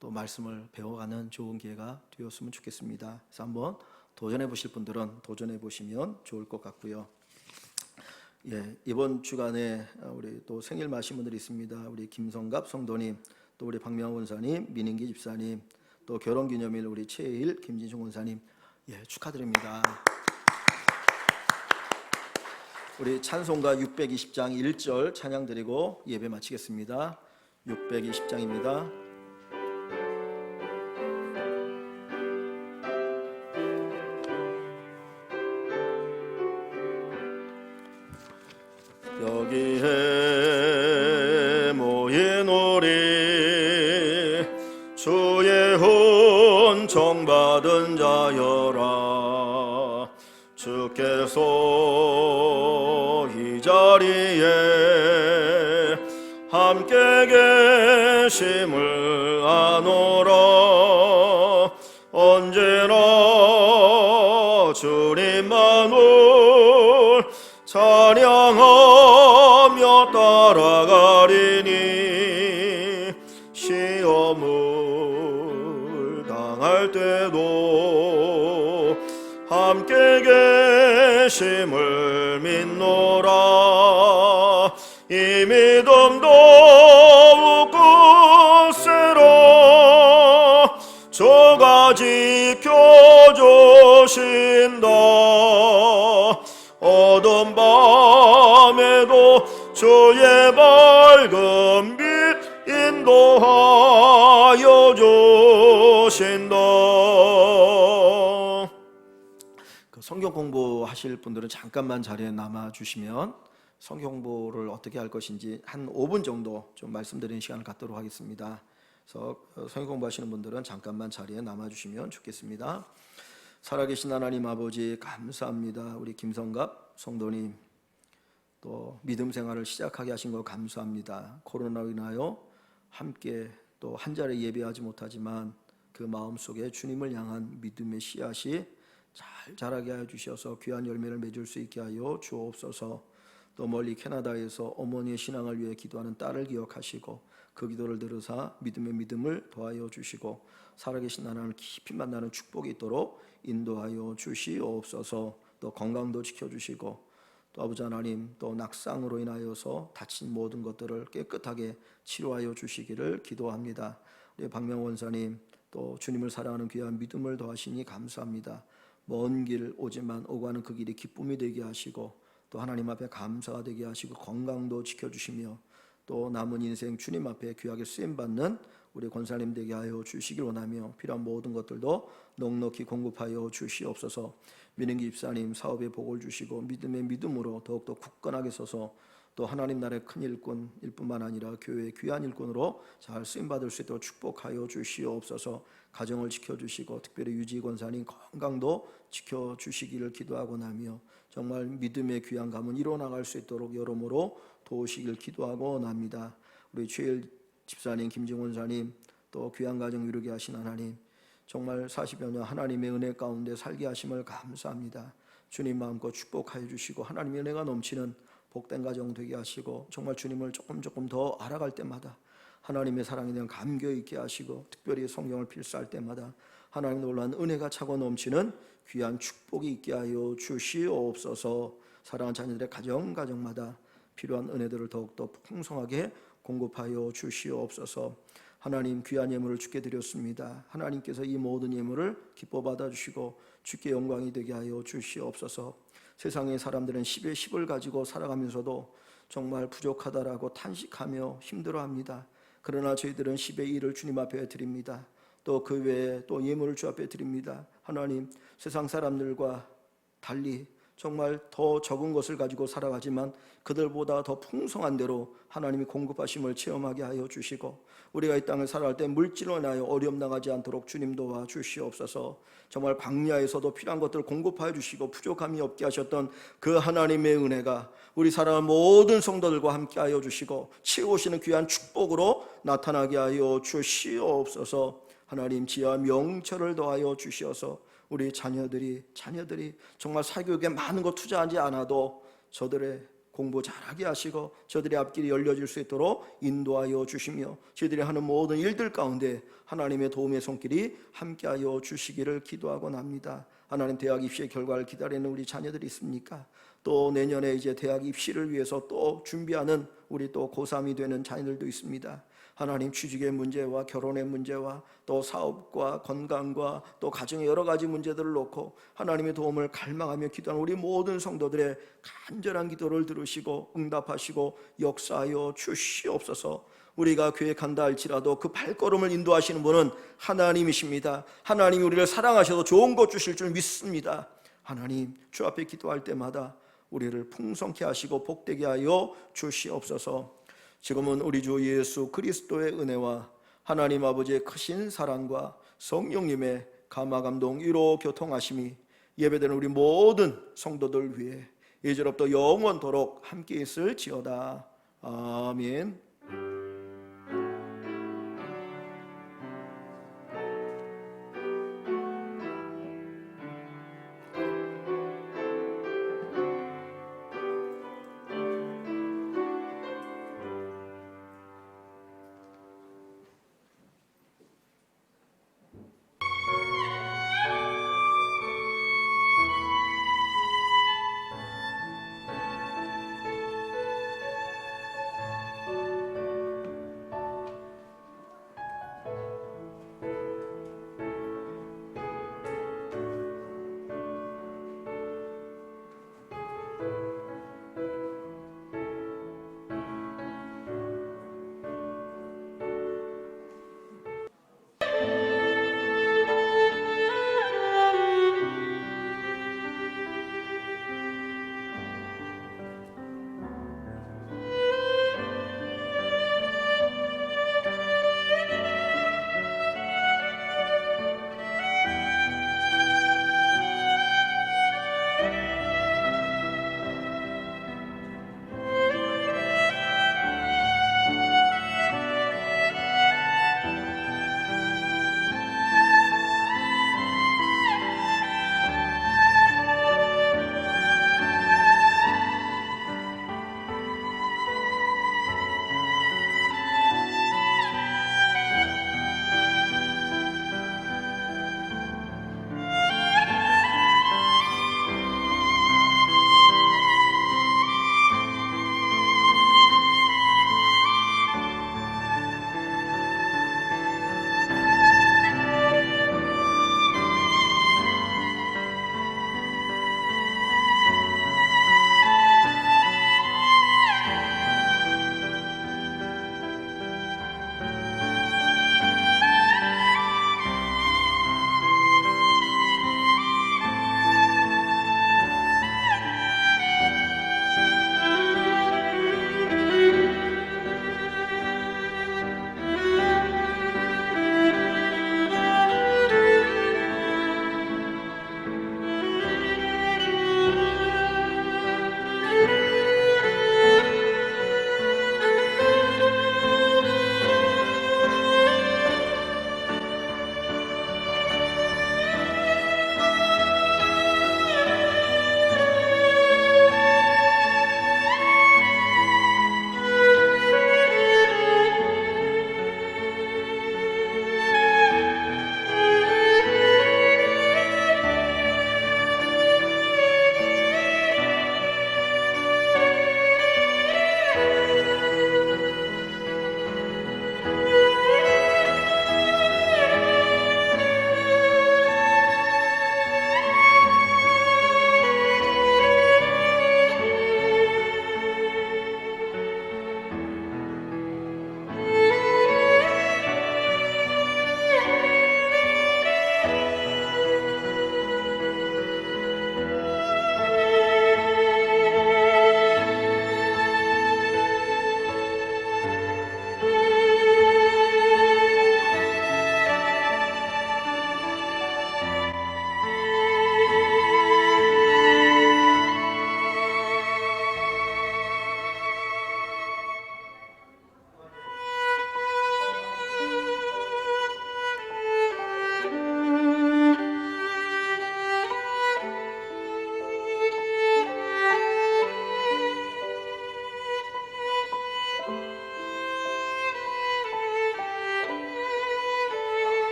또 말씀을 배워가는 좋은 기회가 되었으면 좋겠습니다. 그래서 한번 도전해 보실 분들은 도전해 보시면 좋을 것 같고요. 예, 이번 주간에 우리 또 생일 마신 분들이 있습니다. 우리 김성갑 성도님, 또 우리 박명호 원사님, 민인기 집사님, 또 결혼기념일 우리 최일 김진중 원사님, 예, 축하드립니다. 우리 찬송가 620장 1절 찬양 드리고 예배 마치겠습니다. 620장입니다. 여기에 모인 우리 주의 은총 받은 자여라. 주께서 이 자리에 함께 계심을 아노라. 언제나 주님만을 찬양하며 따라가리니, 시험을 당할 때도 함께 계심을 믿노라. 이 믿음 더욱 굳세라. 주가 지켜주신다. 어두운 밤에도 주의 밝은 빛 인도하여 주신다. 성경 공부하실 분들은 잠깐만 자리에 남아 주시면 성경 공부를 어떻게 할 것인지 한 5분 정도 좀 말씀드리는 시간을 갖도록 하겠습니다. 그래서 성경 공부하시는 분들은 잠깐만 자리에 남아 주시면 좋겠습니다. 살아계신 하나님 아버지 감사합니다. 우리 김성갑 성도님 또 믿음 생활을 시작하게 하신 거 감사합니다. 코로나로 인하여 함께 또 한 자리에 예배하지 못하지만 그 마음속에 주님을 향한 믿음의 씨앗이 잘 자라게 하여 주셔서 귀한 열매를 맺을 수 있게 하여 주옵소서. 또 멀리 캐나다에서 어머니의 신앙을 위해 기도하는 딸을 기억하시고 그 기도를 들으사 믿음의 믿음을 더하여 주시고 살아계신 하나님을 깊이 만나는 축복이 있도록 인도하여 주시옵소서. 또 건강도 지켜주시고 또 아버지 하나님 또 낙상으로 인하여서 다친 모든 것들을 깨끗하게 치료하여 주시기를 기도합니다. 우리 박명호 원사님 또 주님을 사랑하는 귀한 믿음을 더하시니 감사합니다. 먼 길 오지만 오고 가는 그 길이 기쁨이 되게 하시고 또 하나님 앞에 감사가 되게 하시고 건강도 지켜주시며 또 남은 인생 주님 앞에 귀하게 쓰임받는 우리 권사님 되게 하여 주시길 원하며 필요한 모든 것들도 넉넉히 공급하여 주시옵소서. 민은기 집사님 사업에 복을 주시고 믿음의 믿음으로 더욱더 굳건하게 서서 또 하나님 나라의 큰 일꾼일뿐만 아니라 교회의 귀한 일꾼으로 잘 쓰임받을 수 있도록 축복하여 주시옵소서. 가정을 지켜주시고 특별히 유지 권사님 건강도 지켜주시기를 기도하고 나며 정말 믿음의 귀한 가문 이뤄나갈 수 있도록 여러모로 도우시길 기도하고 납니다. 우리 최일 집사님, 김정원 사님, 또 귀한 가정 이루게 하신 하나님, 정말 40여 년 하나님의 은혜 가운데 살게 하심을 감사합니다. 주님 마음껏 축복하여 주시고 하나님의 은혜가 넘치는 복된 가정 되게 하시고 정말 주님을 조금 더 알아갈 때마다 하나님의 사랑에 대한 감격 있게 하시고 특별히 성경을 필사할 때마다 하나님의 놀라운 은혜가 차고 넘치는 귀한 축복이 있게 하여 주시옵소서. 사랑하는 자녀들의 가정마다 필요한 은혜들을 더욱더 풍성하게 공급하여 주시옵소서. 하나님 귀한 예물을 주께 드렸습니다. 하나님께서 이 모든 예물을 기뻐 받아주시고 주께 영광이 되게 하여 주시옵소서. 세상의 사람들은 10에 10을 가지고 살아가면서도 정말 부족하다라고 탄식하며 힘들어합니다. 그러나 저희들은 10의 1을 주님 앞에 드립니다. 또 그 외에 또 예물을 주 앞에 드립니다. 하나님, 세상 사람들과 달리 정말 더 적은 것을 가지고 살아가지만 그들보다 더 풍성한 대로 하나님이 공급하심을 체험하게 하여 주시고 우리가 이 땅을 살아갈 때 물질로 인하여 어려움 당하지 않도록 주님 도와 주시옵소서. 정말 광야에서도 필요한 것들을 공급하여 주시고 부족함이 없게 하셨던 그 하나님의 은혜가 우리 사랑하는 모든 성도들과 함께 하여 주시고 채우시는 귀한 축복으로 나타나게 하여 주시옵소서. 하나님 지혜와 명철을 더하여 주시어서 우리 자녀들이 정말 사교육에 많은 거 투자하지 않아도 저들의 공부 잘하게 하시고 저들의 앞길이 열려질 수 있도록 인도하여 주시며 저희들이 하는 모든 일들 가운데 하나님의 도움의 손길이 함께하여 주시기를 기도하고 납니다. 하나님, 대학 입시의 결과를 기다리는 우리 자녀들이 있습니까? 또 내년에 이제 대학 입시를 위해서 또 준비하는 우리 또 고3이 되는 자녀들도 있습니다. 하나님, 취직의 문제와 결혼의 문제와 또 사업과 건강과 또 가정의 여러 가지 문제들을 놓고 하나님의 도움을 갈망하며 기도하는 우리 모든 성도들의 간절한 기도를 들으시고 응답하시고 역사하여 주시옵소서. 우리가 계획한다 할지라도 그 발걸음을 인도하시는 분은 하나님이십니다. 하나님이 우리를 사랑하셔서 좋은 것 주실 줄 믿습니다. 하나님, 주 앞에 기도할 때마다 우리를 풍성케 하시고 복되게 하여 주시옵소서. 지금은 우리 주 예수 그리스도의 은혜와 하나님 아버지의 크신 사랑과 성령님의 감화감동 위로 교통하심이 예배되는 우리 모든 성도들 위해 이제로부터 영원토록 함께 있을지어다. 아멘.